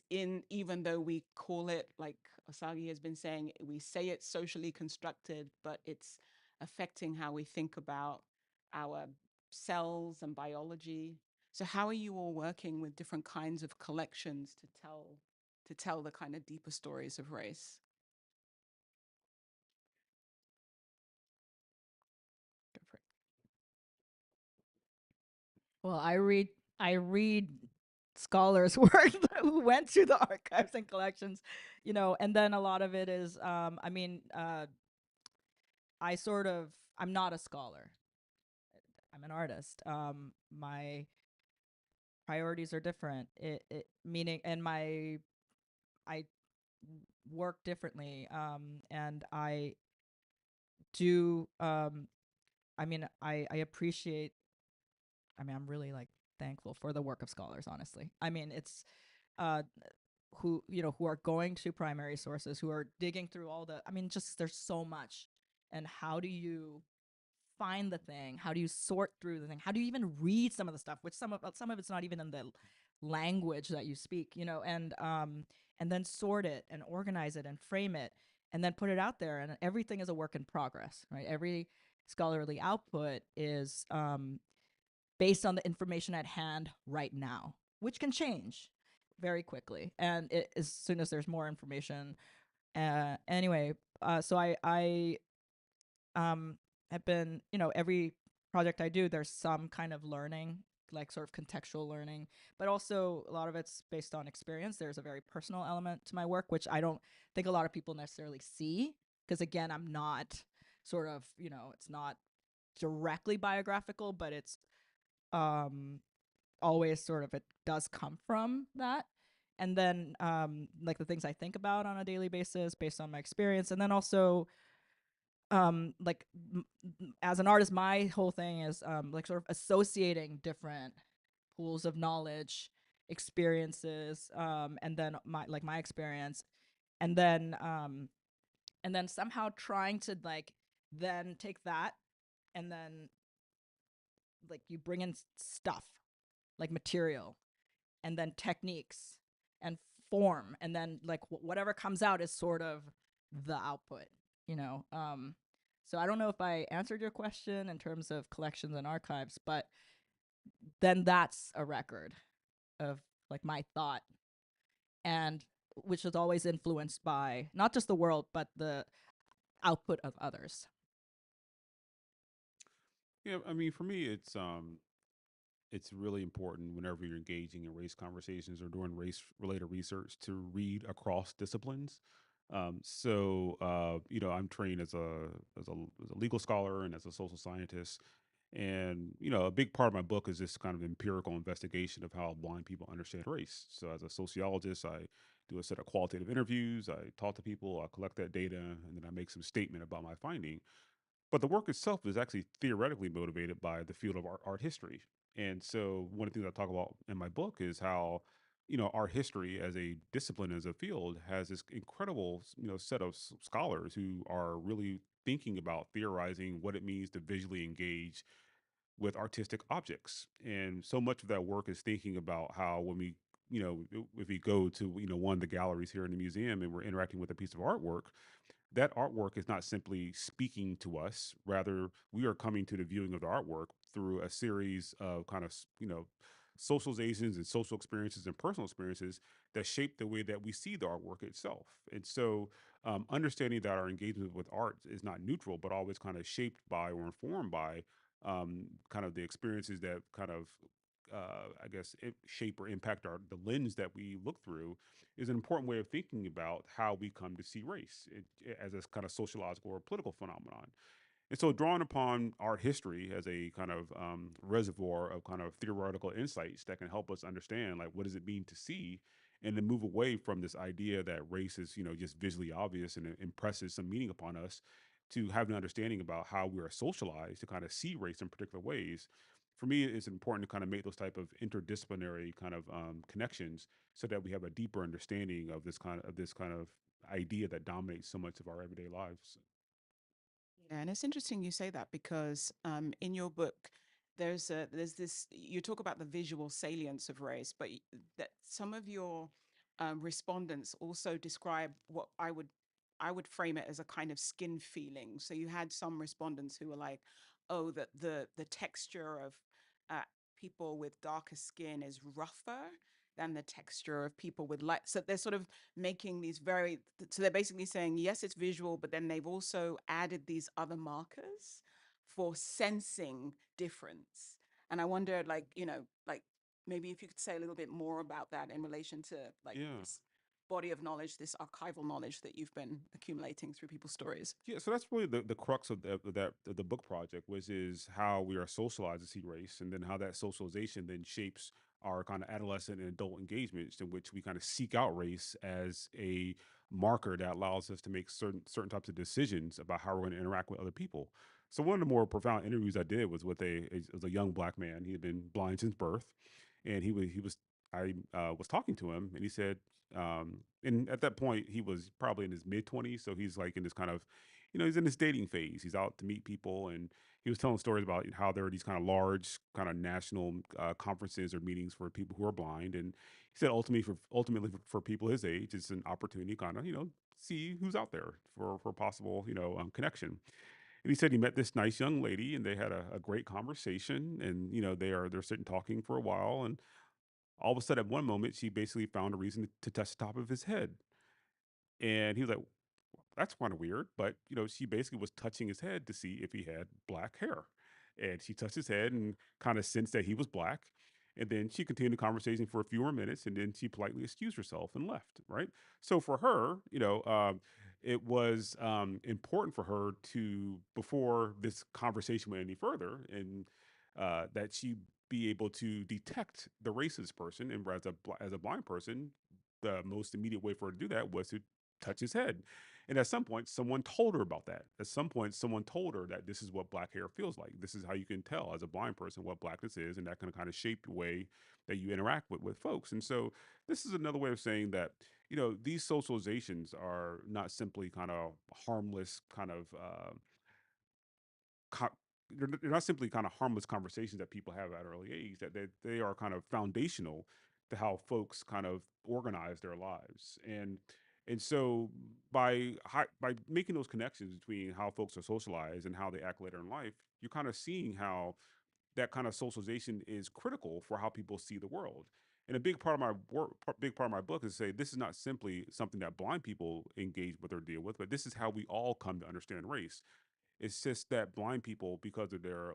in, even though we call it, like Osagie has been saying, we say it's socially constructed, but it's affecting how we think about our cells and biology. So how are you all working with different kinds of collections to tell the kind of deeper stories of race? Go for it. Well, I read scholars' work who went to the archives and collections, and then a lot of it is, I'm not a scholar. I'm an artist. My priorities are different. Meaning, and I work differently. And I do. I appreciate. I'm really like thankful for the work of scholars. Honestly, it's uh, who are going to primary sources, who are digging through all the. Just there's so much, and how do you find the thing? How do you sort through the thing? How do you even read some of the stuff? Which some of it's not even in the language that you speak, and then sort it and organize it and frame it and then put it out there. And everything is a work in progress, right? Every scholarly output is based on the information at hand right now, which can change very quickly. And as soon as there's more information, anyway, so I have been, every project I do, there's some kind of learning, like sort of contextual learning, but also a lot of it's based on experience. There's a very personal element to my work, which I don't think a lot of people necessarily see, because again, I'm not sort of, it's not directly biographical, but it's um, always sort of, it does come from that. And then like the things I think about on a daily basis based on my experience, and then also like as an artist, my whole thing is like sort of associating different pools of knowledge, experiences, and then my experience, and then somehow trying to like then take that, and then like you bring in stuff like material, and then techniques and form, and then like whatever comes out is sort of the output, you know so I don't know if I answered your question in terms of collections and archives, but then that's a record of like my thought, and which is always influenced by not just the world but the output of others. Yeah, I mean, for me, it's really important whenever you're engaging in race conversations or doing race related research to read across disciplines. I'm trained as a legal scholar and as a social scientist, and a big part of my book is this kind of empirical investigation of how blind people understand race. So, as a sociologist, I do a set of qualitative interviews. I talk to people, I collect that data, and then I make some statement about my finding. But the work itself is actually theoretically motivated by the field of art history. And so one of the things I talk about in my book is how, art history as a discipline, as a field, has this incredible, set of scholars who are really thinking about theorizing what it means to visually engage with artistic objects. And so much of that work is thinking about how when we, if we go to, one of the galleries here in the museum and we're interacting with a piece of artwork, that artwork is not simply speaking to us. Rather, we are coming to the viewing of the artwork through a series of kind of, socializations and social experiences and personal experiences that shape the way that we see the artwork itself. And so, understanding that our engagement with art is not neutral, but always kind of shaped by or informed by kind of the experiences that kind of I guess shape or impact the lens that we look through is an important way of thinking about how we come to see race as a kind of sociological or political phenomenon. And so, drawing upon art history as a kind of reservoir of kind of theoretical insights that can help us understand, like, what does it mean to see, and then move away from this idea that race is, just visually obvious and it impresses some meaning upon us, to have an understanding about how we are socialized to kind of see race in particular ways. For me, it's important to kind of make those type of interdisciplinary kind of connections so that we have a deeper understanding of this kind of idea that dominates so much of our everyday lives. Yeah, and it's interesting you say that because in your book, there's this you talk about the visual salience of race, but that some of your respondents also describe what I would frame it as a kind of skin feeling. So you had some respondents who were like, "Oh, that the texture of uh, people with darker skin is rougher than the texture of people with light." So they're sort of making these so they're basically saying, yes, it's visual, but then they've also added these other markers for sensing difference. And I wonder, like, like maybe if you could say a little bit more about that in relation to like Yeah. this body of knowledge, this archival knowledge that you've been accumulating through people's stories. Yeah, so that's really the crux of the book project, which is how we are socialized to see race, and then how that socialization then shapes our kind of adolescent and adult engagements, in which we kind of seek out race as a marker that allows us to make certain types of decisions about how we're going to interact with other people. So one of the more profound interviews I did was with a young black man. He had been blind since birth, and he was I was talking to him, and he said, and at that point he was probably in his mid 20s, so he's like in this kind of, he's in this dating phase. He's out to meet people, and he was telling stories about how there are these kind of large, kind of national conferences or meetings for people who are blind, and he said ultimately for people his age, it's an opportunity to kind of see who's out there for possible connection. And he said he met this nice young lady, and they had a great conversation, and they're sitting talking for a while, and all of a sudden, at one moment, she basically found a reason to touch the top of his head. And he was like, that's kind of weird. But, she basically was touching his head to see if he had black hair. And she touched his head and kind of sensed that he was black. And then she continued the conversation for a few more minutes, and then she politely excused herself and left. Right. So for her, it was important for her to, before this conversation went any further, and that she be able to detect the racist person. And as a blind person, the most immediate way for her to do that was to touch his head. And at some point, someone told her about that. At some point, someone told her that this is what black hair feels like. This is how you can tell as a blind person what blackness is, and that can kind of shape the way that you interact with folks. And so, this is another way of saying that these socializations are not simply kind of harmless, kind of co- they're not simply kind of harmless conversations that people have at an early age. That they are kind of foundational to how folks kind of organize their lives. And so by making those connections between how folks are socialized and how they act later in life, you're kind of seeing how that kind of socialization is critical for how people see the world. And a big part of my work, big part of my book is to say this is not simply something that blind people engage with or deal with, but this is how we all come to understand race. It's just that blind people, because of their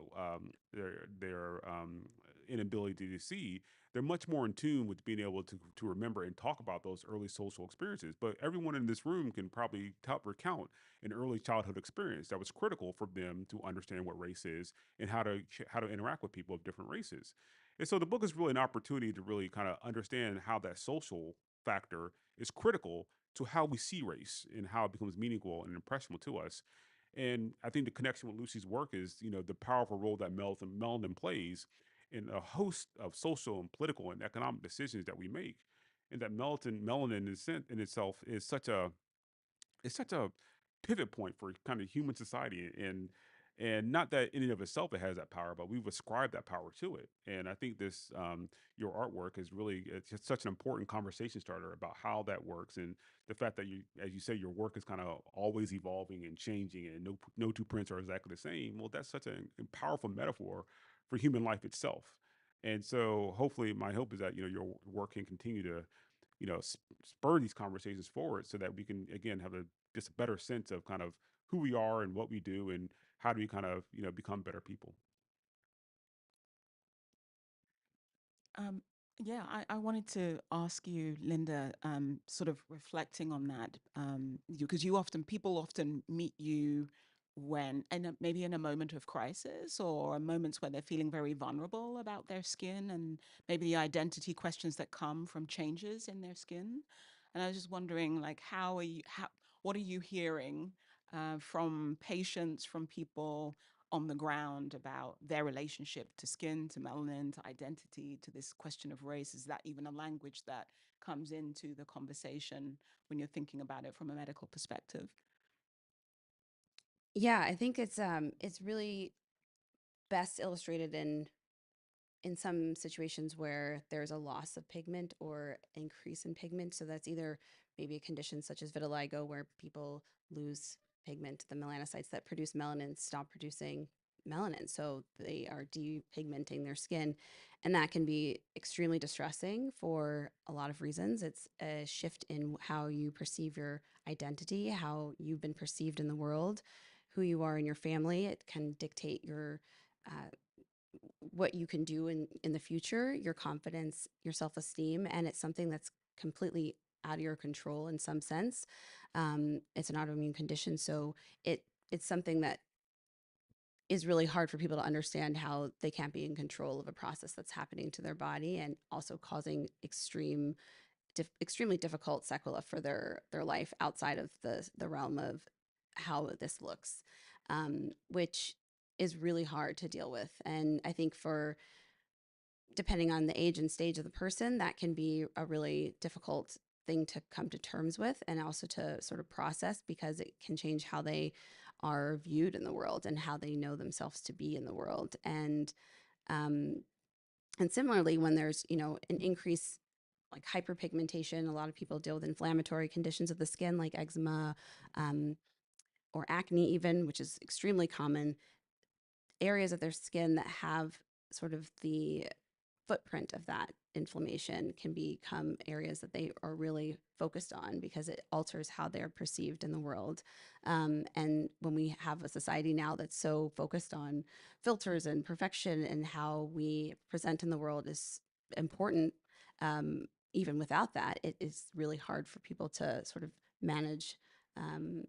inability to see, they're much more in tune with being able to remember and talk about those early social experiences. But everyone in this room can probably recount an early childhood experience that was critical for them to understand what race is and how to interact with people of different races. And so the book is really an opportunity to really kind of understand how that social factor is critical to how we see race and how it becomes meaningful and impressionable to us. And I think the connection with Lucy's work is, the powerful role that melanin plays in a host of social and political and economic decisions that we make. And that melanin in itself is such a pivot point for kind of human society, and not that in and of itself it has that power, but we've ascribed that power to it. And I think this your artwork is really, it's just such an important conversation starter about how that works, and the fact that, you as you say, your work is kind of always evolving and changing, and no two prints are exactly the same. Well, that's such a powerful metaphor for human life itself. And so hopefully my hope is that, your work can continue to, spur these conversations forward, so that we can again have a just a better sense of kind of who we are and what we do, and how do we kind of, become better people. Um, yeah, I wanted to ask you, Linda, sort of reflecting on that, because people often meet you when, and maybe in a moment of crisis, or moments where they're feeling very vulnerable about their skin, and maybe the identity questions that come from changes in their skin. And I was just wondering, like, what are you hearing from patients, from people on the ground about their relationship to skin, to melanin, to identity, to this question of race? Is that even a language that comes into the conversation when you're thinking about it from a medical perspective? Yeah, I think it's really best illustrated in some situations where there's a loss of pigment or increase in pigment. So that's either maybe a condition such as vitiligo, where people lose pigment, the melanocytes that produce melanin stop producing melanin. So they are depigmenting their skin. And that can be extremely distressing for a lot of reasons. It's a shift in how you perceive your identity, how you've been perceived in the world, who you are in your family. It can dictate your uh, what you can do in the future, your confidence, your self-esteem, and it's something that's completely out of your control in some sense. It's an autoimmune condition, so it's something that is really hard for people to understand, how they can't be in control of a process that's happening to their body and also causing extremely difficult sequela for their life outside of the realm of how this looks, which is really hard to deal with. And I think for depending on the age and stage of the person, that can be a really difficult thing to come to terms with, and also to sort of process, because it can change how they are viewed in the world and how they know themselves to be in the world. Um, and similarly, when there's, an increase like hyperpigmentation, a lot of people deal with inflammatory conditions of the skin like eczema, um, or acne even, which is extremely common. Areas of their skin that have sort of the footprint of that inflammation can become areas that they are really focused on, because it alters how they're perceived in the world. And when we have a society now that's so focused on filters and perfection, and how we present in the world is important, even without that, it is really hard for people to sort of manage, um,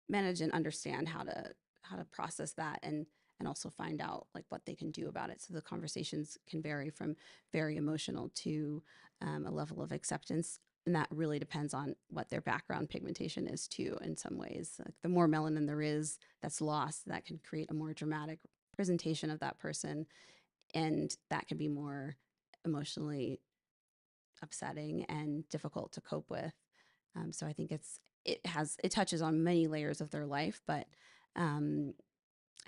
manage and understand how to process that, and also find out like what they can do about it. So the conversations can vary from very emotional to a level of acceptance. And that really depends on what their background pigmentation is too, in some ways. Like the more melanin there is that's lost, that can create a more dramatic presentation of that person. And that can be more emotionally upsetting and difficult to cope with. So I think it touches on many layers of their life, but um,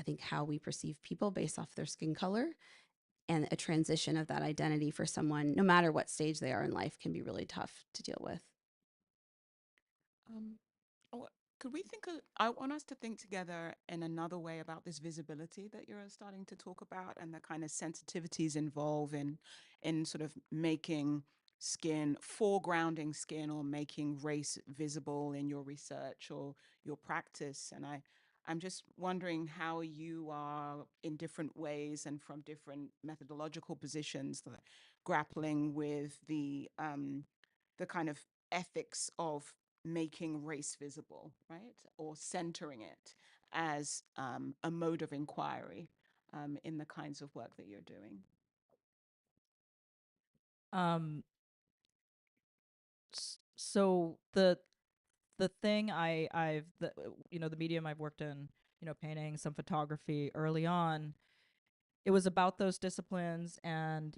I think how we perceive people based off their skin color, and a transition of that identity for someone, no matter what stage they are in life, can be really tough to deal with. Um, oh, could we I want us to think together in another way about this visibility that you're starting to talk about, and the kind of sensitivities involved in sort of making skin, foregrounding skin, or making race visible in your research or your practice. And I'm just wondering how you are in different ways and from different methodological positions grappling with the kind of ethics of making race visible, right? Or centering it as a mode of inquiry in the kinds of work that you're doing. Um, so the thing I've the medium I've worked in, painting, some photography early on, it was about those disciplines. And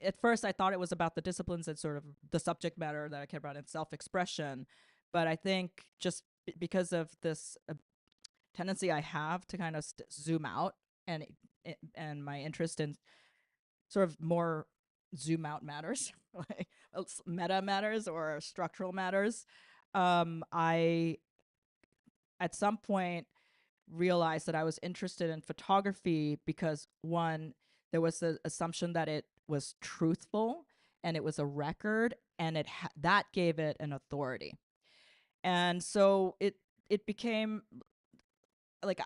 at first I thought it was about the disciplines and sort of the subject matter that I care about in self-expression. But I think just because of this tendency I have to kind of zoom out, and and my interest in sort of more zoom out matters, like meta matters or structural matters. I at some point realized that I was interested in photography because, one, there was the assumption that it was truthful and it was a record, and that gave it an authority. And so it became like,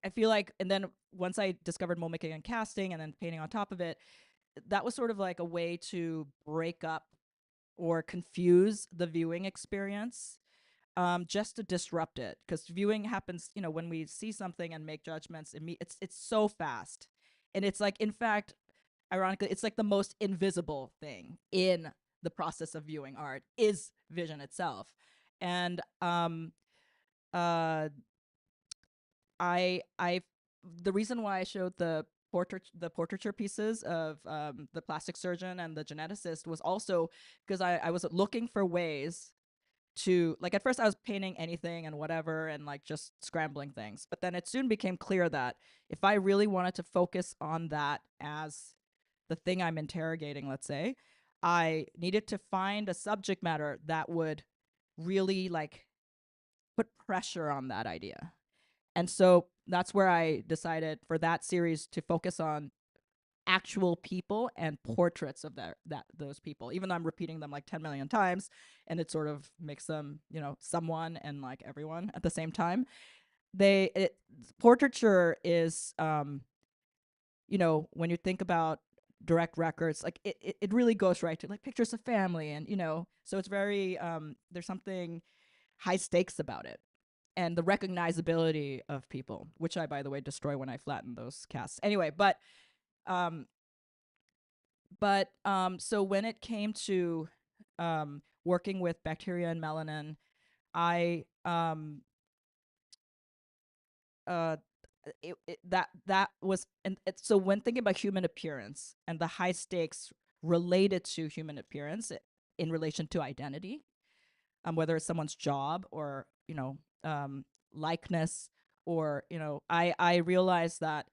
I feel like, and then once I discovered mold making and casting and then painting on top of it, that was sort of like a way to break up or confuse the viewing experience, just to disrupt it. Because viewing happens, when we see something and make judgments, it's so fast. And it's like, in fact, ironically, it's like the most invisible thing in the process of viewing art is vision itself. And uh, I the reason why I showed the portraiture pieces of the plastic surgeon and the geneticist was also because I was looking for ways to, like, at first I was painting anything and whatever and like just scrambling things, but then it soon became clear that if I really wanted to focus on that as the thing I'm interrogating, let's say, I needed to find a subject matter that would really like put pressure on that idea. And so that's where I decided for that series to focus on actual people and portraits of those people, even though I'm repeating them like 10 million times, and it sort of makes them, someone and like everyone at the same time. Portraiture is, when you think about direct records, like it really goes right to like pictures of family, and so it's very, there's something high stakes about it, and the recognizability of people, which I, by the way, destroy when I flatten those casts. Anyway, um, so when it came to working with bacteria and melanin, I uh, that was, and so when thinking about human appearance and the high stakes related to human appearance in relation to identity, whether it's someone's job or likeness, or I realized that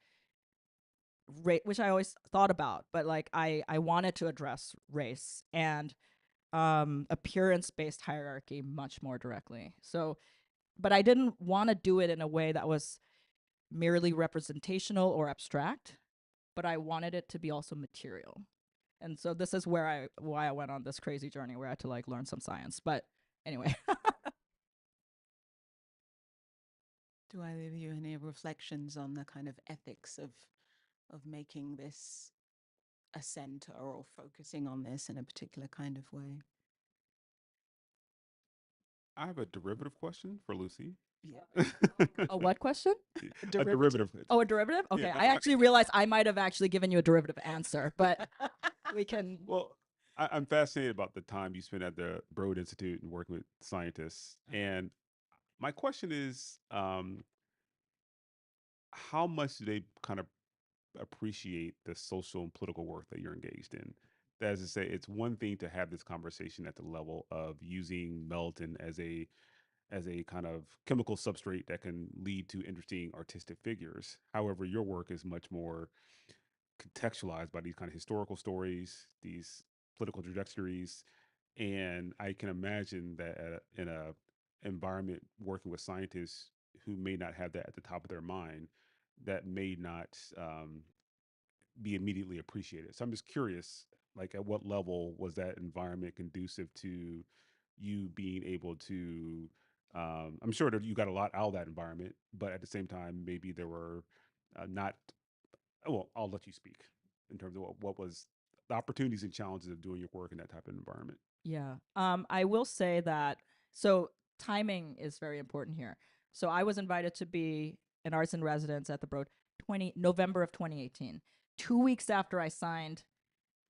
which I always thought about, but like I wanted to address race and appearance based hierarchy much more directly. So, but I didn't want to do it in a way that was merely representational or abstract, but I wanted it to be also material. And so this is why I went on this crazy journey where I had to like learn some science. But anyway. Do either of you any reflections on the kind of ethics of making this a center or focusing on this in a particular kind of way? I have a derivative question for Lucy. Yeah. A what question? A derivative. Oh, a derivative? Okay. Yeah, I actually realized I might have actually given you a derivative answer, but we can. well, I'm fascinated about the time you spent at the Broad Institute and working with scientists. And my question is, how much do they kind of appreciate the social and political work that you're engaged in? That is to say, it's one thing to have this conversation at the level of using melton as a kind of chemical substrate that can lead to interesting artistic figures. However, your work is much more contextualized by these kind of historical stories, these political trajectories, and I can imagine that in a environment working with scientists who may not have that at the top of their mind, that may not be immediately appreciated. So I'm just curious, like, at what level was that environment conducive to you being able to I'm sure that you got a lot out of that environment, but at the same time, maybe there were not. Well, I'll let you speak in terms of what was the opportunities and challenges of doing your work in that type of environment. Yeah. I will say that so timing is very important here. So I was invited to be an arts in residence at the Broad 20 November of 2018. 2 weeks after I signed,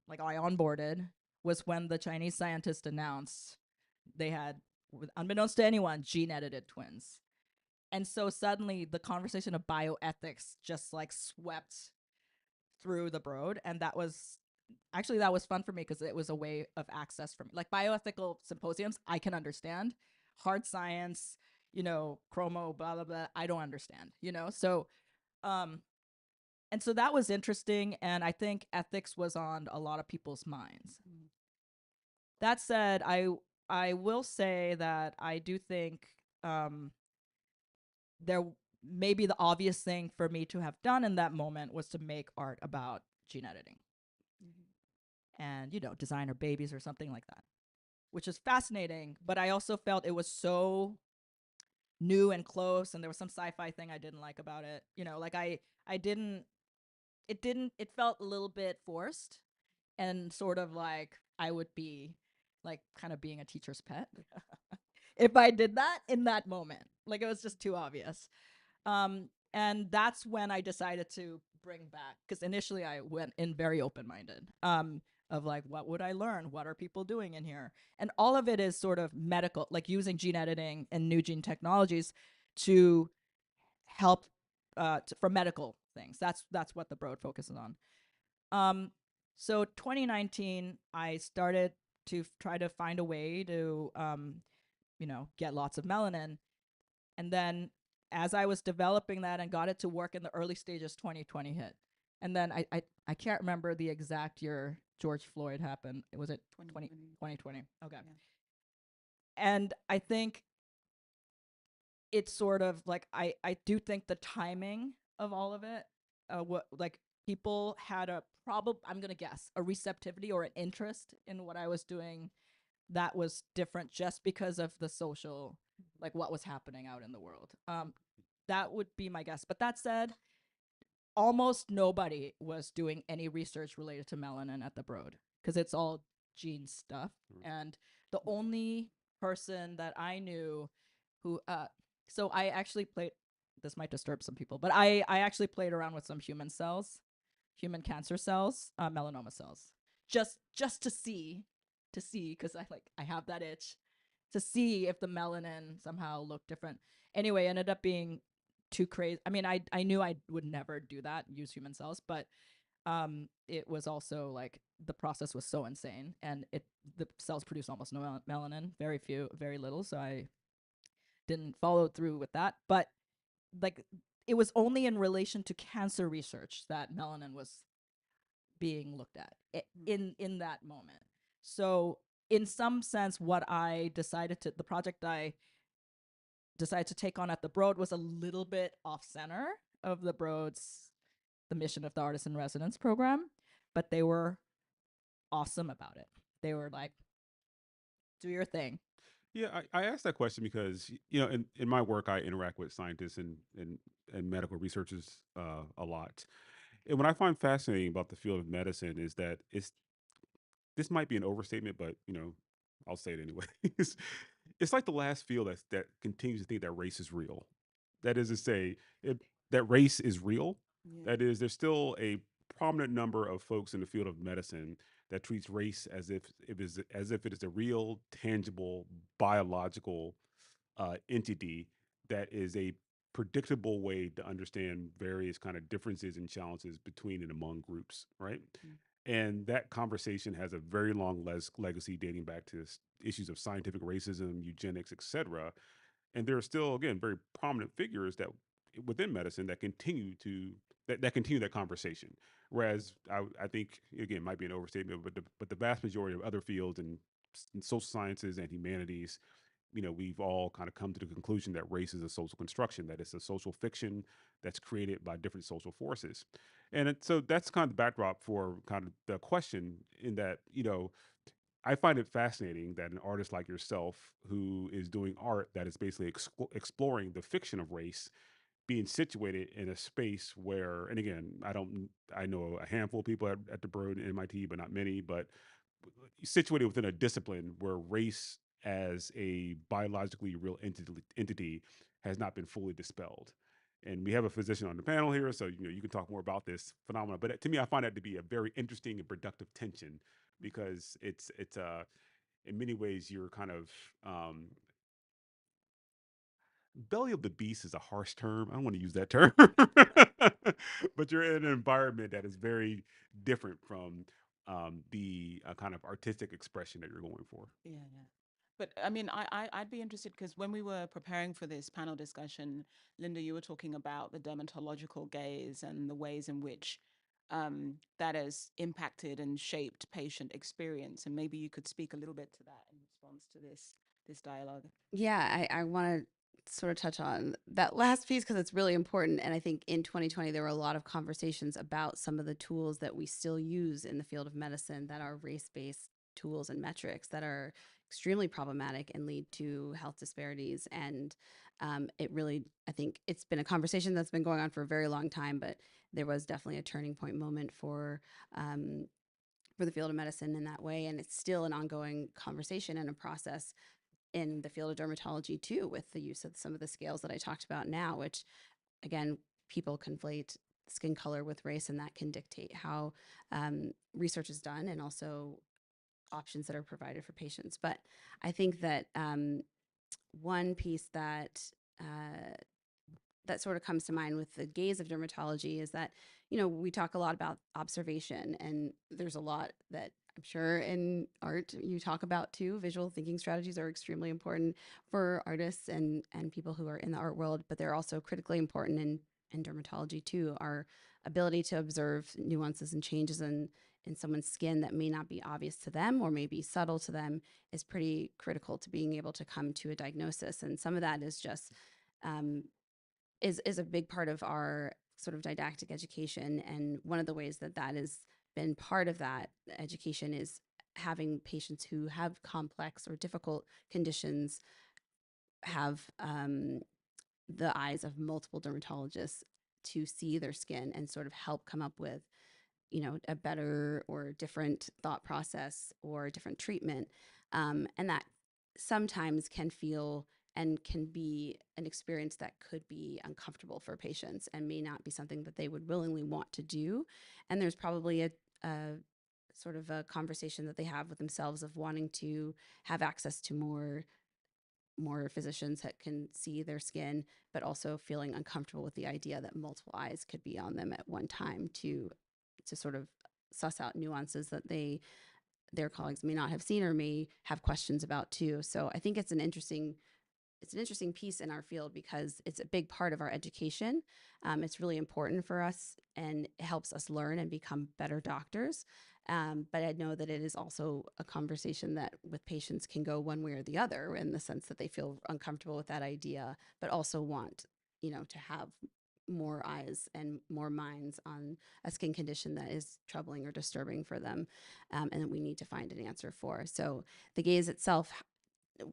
like I onboarded, was when the Chinese scientists announced they had, unbeknownst to anyone, gene edited twins. And so suddenly the conversation of bioethics just like swept through the Broad, and that was actually that was fun for me because it was a way of access for me. Like bioethical symposiums, I can understand. Hard science, chromo, blah blah blah, I don't understand. So um, and so that was interesting, and I think ethics was on a lot of people's minds. That said, I will say that I do think there maybe the obvious thing for me to have done in that moment was to make art about gene editing and designer babies or something like that, which is fascinating. But I also felt it was so new and close, and there was some sci-fi thing I didn't like about it. Like I didn't. It felt a little bit forced, and sort of like I would be like kind of being a teacher's pet if I did that in that moment. Like it was just too obvious. And that's when I decided to bring back, because initially I went in very open-minded, of like, what would I learn? What are people doing in here? And all of it is sort of medical, like using gene editing and new gene technologies to help for medical things. That's what the Broad focuses on. So 2019, I started to try to find a way to, get lots of melanin. And then as I was developing that and got it to work in the early stages, 2020 hit. And then I can't remember the exact year George Floyd happened. Was it 2020? Okay. Yeah. And I think it's sort of like, I do think the timing of all of it, what like people had I'm going to guess, a receptivity or an interest in what I was doing that was different just because of the social, like what was happening out in the world. That would be my guess. But that said, almost nobody was doing any research related to melanin at the Broad because it's all gene stuff. And the only person that I knew who, so I actually played, this might disturb some people, but I actually played around with some human cells, human cancer cells, melanoma cells, just to see, because I have that itch to see if the melanin somehow looked different. Anyway, ended up being too crazy. I mean, I knew I would never do that, use human cells, but it was also like the process was so insane, and the cells produce almost no melanin, very little. So I didn't follow through with that. But like, it was only in relation to cancer research that melanin was being looked at in that moment. So in some sense, the project I decided to take on at the Broad was a little bit off center of the mission of the Artist in Residence program, but they were awesome about it. They were like, do your thing. Yeah, I asked that question because in my work I interact with scientists and medical researchers a lot, and what I find fascinating about the field of medicine is that this might be an overstatement, but I'll say it anyway. It's like the last field that continues to think that race is real. That is to say, that race is real. Yeah. That is, there's still a prominent number of folks in the field of medicine that treats race as if it is a real, tangible, biological entity that is a predictable way to understand various kind of differences and challenges between and among groups, right? And that conversation has a very long legacy dating back to issues of scientific racism, eugenics, etc. And there are still, again, very prominent figures that within medicine that continue that conversation. Whereas I think, again, might be an overstatement, but the vast majority of other fields in social sciences and humanities, we've all kind of come to the conclusion that race is a social construction, that it's a social fiction that's created by different social forces. And so that's kind of the backdrop for kind of the question, in that, I find it fascinating that an artist like yourself, who is doing art that is basically exploring the fiction of race, being situated in a space where, and again, I know a handful of people at the Broad and MIT, but not many, but situated within a discipline where race as a biologically real entity has not been fully dispelled. And we have a physician on the panel here, so you can talk more about this phenomenon. But to me, I find that to be a very interesting and productive tension because it's in many ways you're kind of belly of the beast is a harsh term. I don't want to use that term, but you're in an environment that is very different from the kind of artistic expression that you're going for. Yeah, yeah. But I mean, I'd be interested because when we were preparing for this panel discussion, Linda, you were talking about the dermatological gaze and the ways in which that has impacted and shaped patient experience. And maybe you could speak a little bit to that in response to this dialogue. Yeah, I want to sort of touch on that last piece because it's really important. And I think in 2020, there were a lot of conversations about some of the tools that we still use in the field of medicine that are race-based tools and metrics that are extremely problematic and lead to health disparities. And it really, I think it's been a conversation that's been going on for a very long time, but there was definitely a turning point moment for the field of medicine in that way. And it's still an ongoing conversation and a process in the field of dermatology too, with the use of some of the scales that I talked about now, which again, people conflate skin color with race, and that can dictate how research is done and also options that are provided for patients. But I think that one piece that sort of comes to mind with the gaze of dermatology is that, we talk a lot about observation, and there's a lot that I'm sure in art you talk about too. Visual thinking strategies are extremely important for artists and people who are in the art world, but they're also critically important in dermatology too. Our ability to observe nuances and changes in someone's skin that may not be obvious to them or may be subtle to them is pretty critical to being able to come to a diagnosis. And some of that is just is a big part of our sort of didactic education. And one of the ways that that has been part of that education is having patients who have complex or difficult conditions have the eyes of multiple dermatologists to see their skin and sort of help come up with a better or different thought process or different treatment. And that sometimes can feel and can be an experience that could be uncomfortable for patients and may not be something that they would willingly want to do. And there's probably a sort of a conversation that they have with themselves of wanting to have access to more physicians that can see their skin, but also feeling uncomfortable with the idea that multiple eyes could be on them at one time to sort of suss out nuances that their colleagues may not have seen or may have questions about too. So I think it's an interesting piece in our field because it's a big part of our education. It's really important for us and it helps us learn and become better doctors. But I know that it is also a conversation that with patients can go one way or the other in the sense that they feel uncomfortable with that idea, but also want, to have more eyes and more minds on a skin condition that is troubling or disturbing for them, and that we need to find an answer for. So the gaze itself,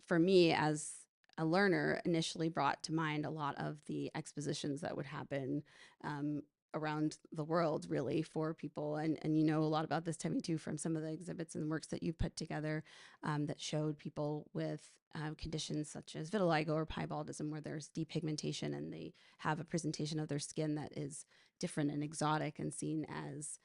for me as a learner, initially brought to mind a lot of the expositions that would happen around the world, really, for people. And you know a lot about this, Temi, too, from some of the exhibits and works that you put together that showed people with conditions such as vitiligo or piebaldism, where there's depigmentation and they have a presentation of their skin that is different and exotic and seen as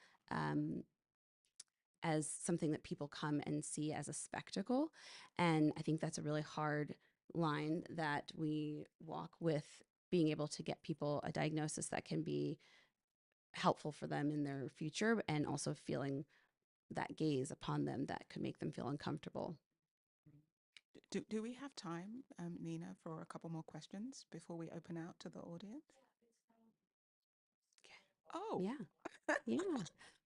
something that people come and see as a spectacle. And I think that's a really hard line that we walk with, being able to get people a diagnosis that can be helpful for them in their future, and also feeling that gaze upon them that could make them feel uncomfortable. Do we have time, Nina, for a couple more questions before we open out to the audience? Oh, Yeah. Yeah.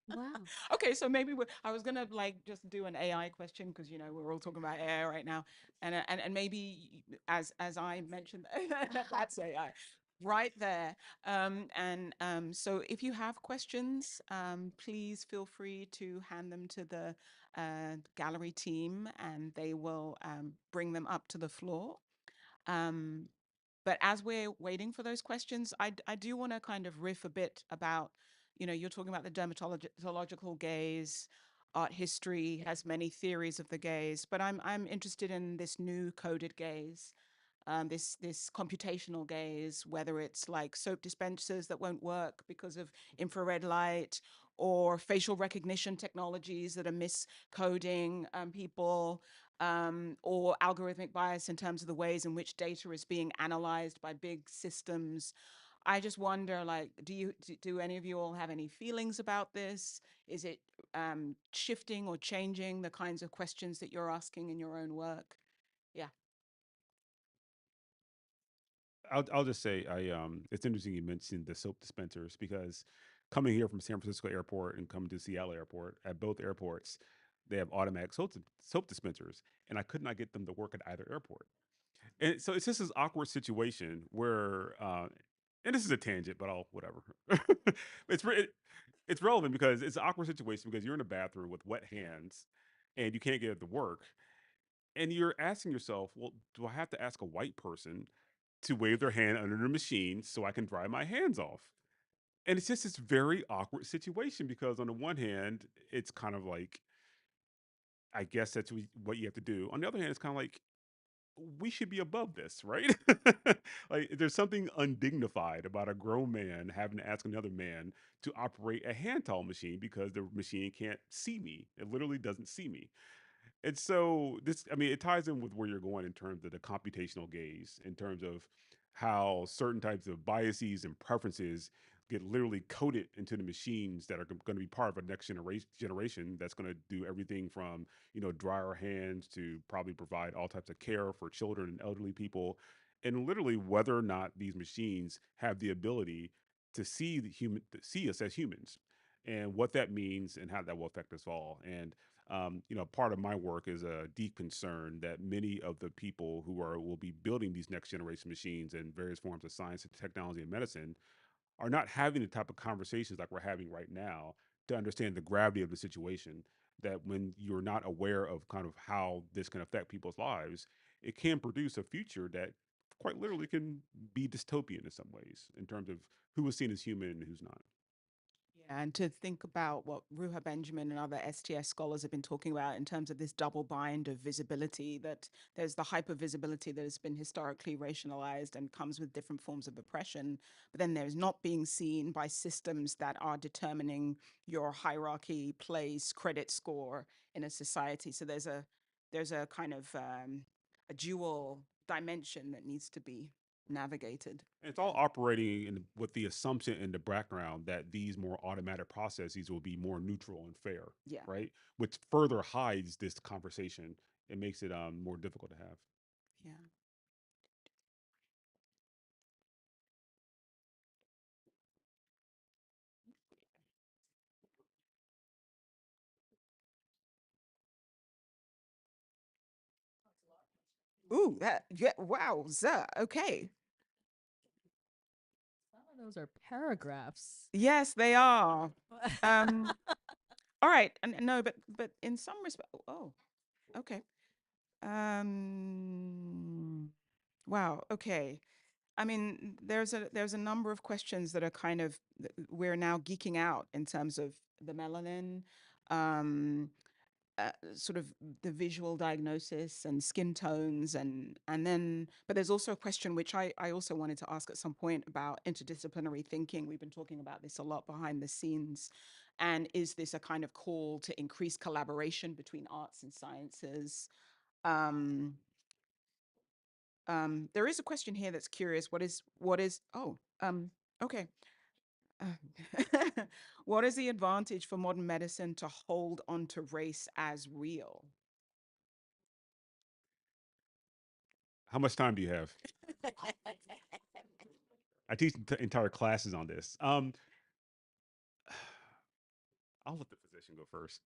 Wow. okay. So maybe I was gonna like just do an AI question because we're all talking about AI right now, and maybe as I mentioned, that's AI. right there. So if you have questions, please feel free to hand them to the gallery team, and they will bring them up to the floor. Um, but as we're waiting for those questions, I do want to kind of riff a bit about, you're talking about the dermatological gaze. Art history has many theories of the gaze, but I'm interested in this new coded gaze, this computational gaze, whether it's like soap dispensers that won't work because of infrared light, or facial recognition technologies that are miscoding people, or algorithmic bias in terms of the ways in which data is being analyzed by big systems. I just wonder, like, do any of you all have any feelings about this? Is it shifting or changing the kinds of questions that you're asking in your own work? Yeah. I'll just say it's interesting you mentioned the soap dispensers because coming here from San Francisco Airport and coming to Seattle Airport, at both airports, they have automatic soap dispensers, and I could not get them to work at either airport. And so it's just this awkward situation where, and this is a tangent, but I'll whatever. it's it's relevant because it's an awkward situation because you're in a bathroom with wet hands, and you can't get it to work, and you're asking yourself, well, do I have to ask a white person to wave their hand under the machine so I can dry my hands off? And it's just this very awkward situation because on the one hand, it's kind of like, I guess that's what you have to do. On the other hand, it's kind of like, we should be above this, right? Like, there's something undignified about a grown man having to ask another man to operate a hand towel machine because the machine can't see me. It literally doesn't see me. And so this, I mean, it ties in with where you're going in terms of the computational gaze, in terms of how certain types of biases and preferences get literally coded into the machines that are going to be part of a next generation that's going to do everything from, dry our hands to probably provide all types of care for children and elderly people. And literally whether or not these machines have the ability to see us as humans, and what that means and how that will affect us all. And part of my work is a deep concern that many of the people who will be building these next generation machines in various forms of science and technology and medicine are not having the type of conversations like we're having right now to understand the gravity of the situation. That when you're not aware of kind of how this can affect people's lives, it can produce a future that quite literally can be dystopian in some ways in terms of who is seen as human and who's not. Yeah, and to think about what Ruha Benjamin and other STS scholars have been talking about in terms of this double bind of visibility, that there's the hypervisibility that has been historically racialized and comes with different forms of oppression, but then there's not being seen by systems that are determining your hierarchy, place, credit score in a society. So there's a kind of a dual dimension that needs to be navigated. And it's all operating with the assumption in the background that these more automatic processes will be more neutral and fair, Yeah. right? Which further hides this conversation. It makes it more difficult to have. Yeah. Ooh, yeah, wow, okay. Some of those are paragraphs. Yes, they are. Um, all right, and no, but in some respect, oh, okay. Wow, okay. I mean, there's a number of questions that are kind of we're now geeking out in terms of the melanin. Um, sort of the visual diagnosis and skin tones, and then but there's also a question which I also wanted to ask at some point about interdisciplinary thinking. We've been talking about this a lot behind the scenes, and is this a kind of call to increase collaboration between arts and sciences? um, there is a question here that's curious. Okay. What is the advantage for modern medicine to hold on to race as real? How much time do you have? I teach entire classes on this. I'll let the physician go first.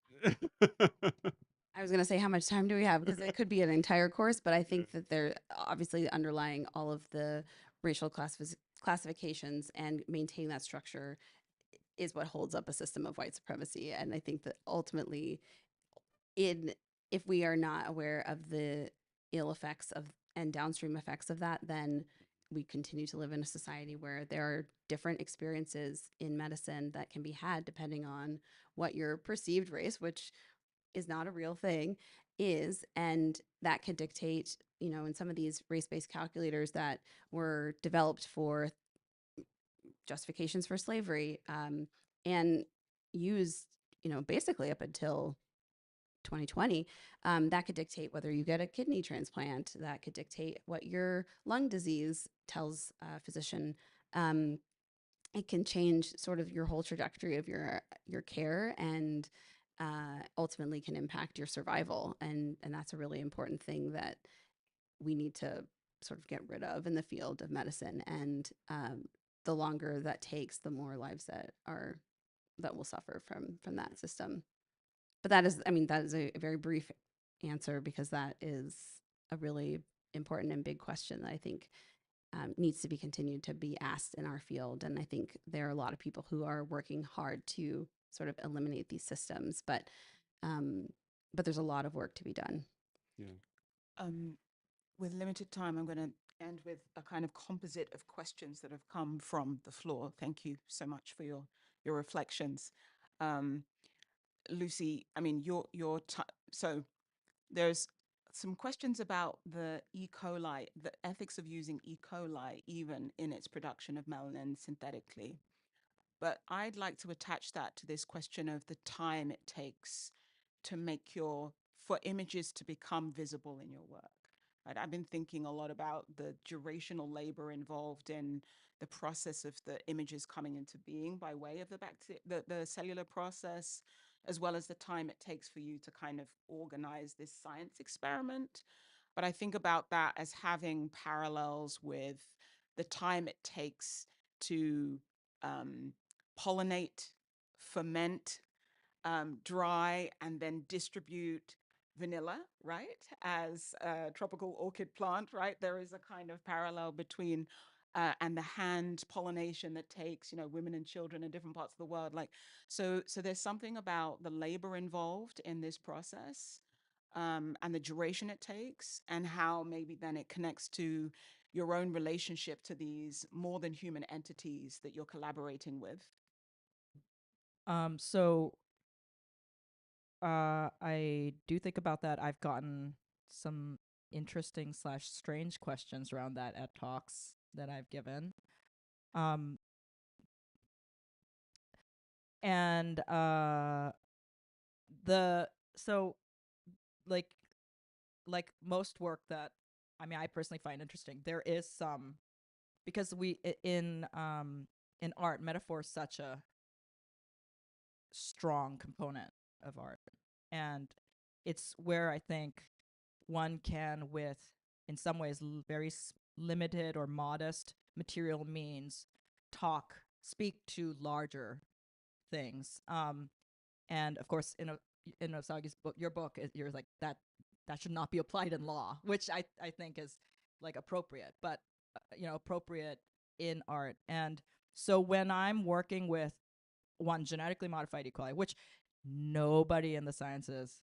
I was going to say, how much time do we have? Because it could be an entire course, but I think that they're obviously underlying all of the racial classifications and maintaining that structure is what holds up a system of white supremacy. And I think that ultimately, if we are not aware of the ill effects of and downstream effects of that, then we continue to live in a society where there are different experiences in medicine that can be had depending on what your perceived race, which is not a real thing, is. And that could dictate, in some of these race-based calculators that were developed for justifications for slavery, and used, basically up until 2020, that could dictate whether you get a kidney transplant. That could dictate what your lung disease tells a physician. It can change sort of your whole trajectory of your care, and ultimately can impact your survival. And that's a really important thing that we need to sort of get rid of in the field of medicine. And the longer that takes, the more lives that will suffer from that system. But that is a very brief answer, because that is a really important and big question that I think needs to be continued to be asked in our field. And I think there are a lot of people who are working hard to sort of eliminate these systems, but there's a lot of work to be done. Yeah. With limited time, I'm going to end with a kind of composite of questions that have come from the floor. Thank you so much for your reflections. Lucy, I mean, so there's some questions about the E. coli, the ethics of using E. coli even in its production of melanin synthetically. But I'd like to attach that to this question of the time it takes to for images to become visible in your work. Right? I've been thinking a lot about the durational labor involved in the process of the images coming into being by way of the cellular process, as well as the time it takes for you to kind of organize this science experiment. But I think about that as having parallels with the time it takes to pollinate, ferment, dry, and then distribute vanilla, right, as a tropical orchid plant, right? There is a kind of parallel between and the hand pollination that takes, women and children in different parts of the world. So there's something about the labor involved in this process, and the duration it takes, and how maybe then it connects to your own relationship to these more than human entities that you're collaborating with. So I do think about that. I've gotten some interesting / strange questions around that at talks that I've given. And so like most work that I personally find interesting, there is some, because in art, metaphor is such a strong component of art, and it's where I think one can, with in some ways very limited or modest material means, speak to larger things. And of course, in Osagie's book, your book, you're like that should not be applied in law, which I think is like appropriate, but appropriate in art. And so when I'm working with one genetically modified E. coli, which nobody in the sciences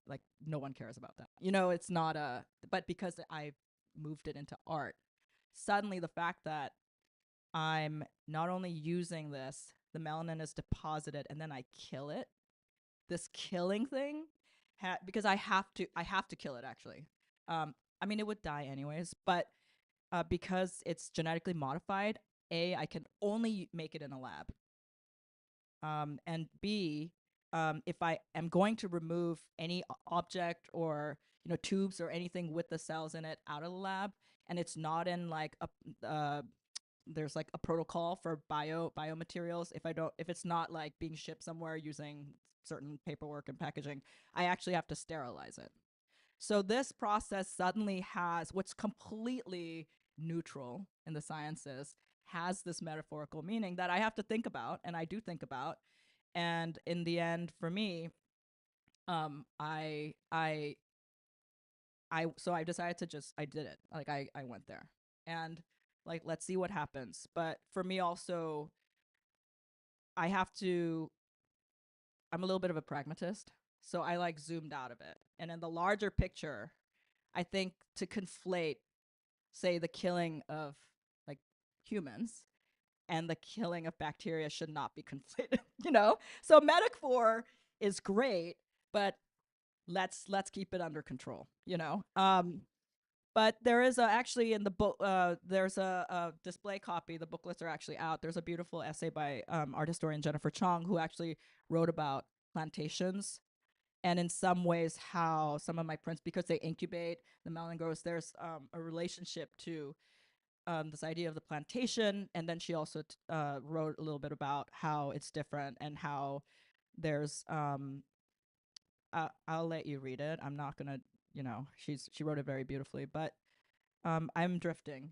like no one cares about that. It's not but because I moved it into art, suddenly the fact that I'm not only using this, the melanin is deposited and then I kill it. This killing thing, because I have to kill it actually. It would die anyways, but because it's genetically modified, I can only make it in a lab. And B, if I am going to remove any object or tubes or anything with the cells in it out of the lab, and it's not in like a there's like a protocol for biomaterials. If it's not like being shipped somewhere using certain paperwork and packaging, I actually have to sterilize it. So this process suddenly has what's completely neutral in the sciences has this metaphorical meaning that I have to think about, and I do think about. And in the end, for me, I so I decided to I did it. Like I went there, and Like, let's see what happens. But for me also, I have to, I'm a little bit of a pragmatist. So I like zoomed out of it. And in the larger picture, I think to conflate, say, the killing of like humans and the killing of bacteria should not be conflated, you know? So Medic4 is great, but let's keep it under control, you know? But there is actually in the book, there's a display copy. The booklets are actually out. There's a beautiful essay by art historian Jennifer Chong, who actually wrote about plantations and in some ways how some of my prints, because they incubate, the melon grows, there's a relationship to this idea of the plantation. And then she also wrote a little bit about how it's different and how there's, I'll let you read it. I'm not gonna, you know, she wrote it very beautifully, but I'm drifting,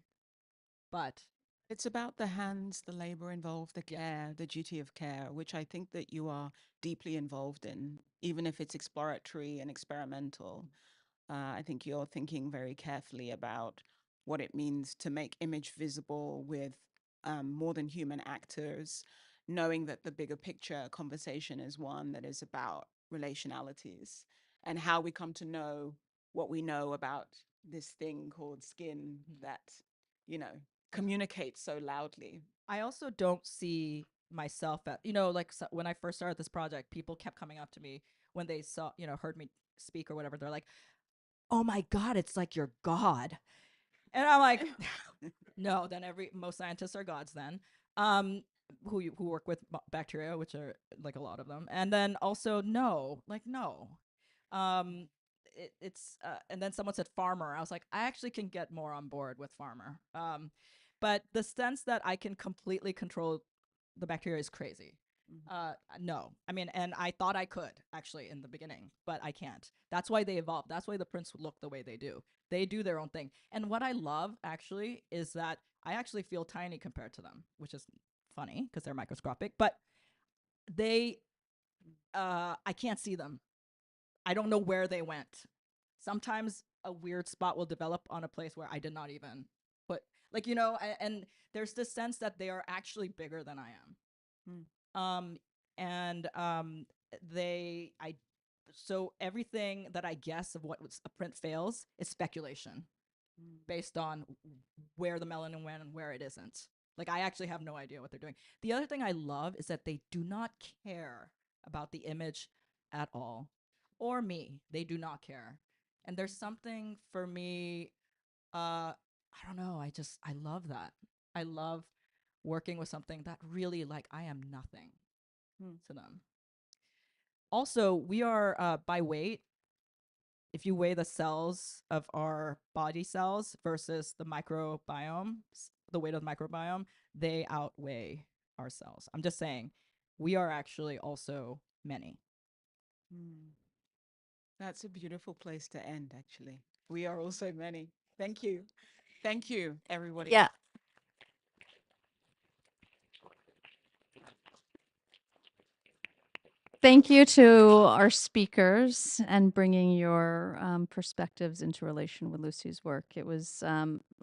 but It's about the hands, the labor involved, the care, the duty of care, which I think that you are deeply involved in, even if it's exploratory and experimental. I think you're thinking very carefully about what it means to make image visible with more than human actors, knowing that the bigger picture conversation is one that is about relationalities and how we come to know what we know about this thing called skin that, you know, communicates so loudly. I also don't see myself at, you know, like so when I first started this project, people kept coming up to me when they saw, you know, heard me speak or whatever. They're like, "Oh my God, it's like you're God," and I'm like, "No." Then most scientists are gods then, um, who work with bacteria, which are like a lot of them, and then also no, like no, um, it's and then someone said farmer. I was like, I actually can get more on board with farmer. But the sense that I can completely control the bacteria is crazy. No, I mean, and I thought I could actually in the beginning, but I can't. That's why they evolved. That's why the prints look the way they do. They do their own thing. And what I love actually is that I actually feel tiny compared to them, which is funny because they're microscopic, but they, I can't see them. I don't know where they went. Sometimes a weird spot will develop on a place where I did not even put, like, you know, and there's this sense that they are actually bigger than I am. Um, and they, I, so everything that I guess of what a print fails is speculation based on where the melanin went and where it isn't. Like, I actually have no idea what they're doing. The other thing I love is that they do not care about the image at all, or me. They do not care. And there's something for me, I don't know, I love that. I love working with something that really, like, I am nothing to them. Also, we are by weight. If you weigh the cells of our body cells versus the microbiome, the weight of the microbiome, they outweigh our cells. I'm just saying, we are actually also many. That's a beautiful place to end, actually. We are also many. Thank you. Thank you, everybody. Yeah. Thank you to our speakers and bringing your perspectives into relation with Lucy's work. It was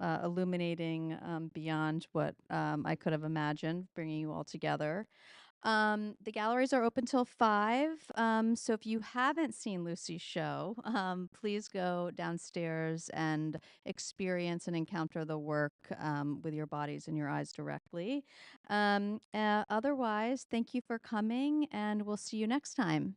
illuminating beyond what I could have imagined, bringing you all together. The galleries are open till 5. So if you haven't seen Lucy's show, please go downstairs and experience and encounter the work with your bodies and your eyes directly. Otherwise, thank you for coming, and we'll see you next time.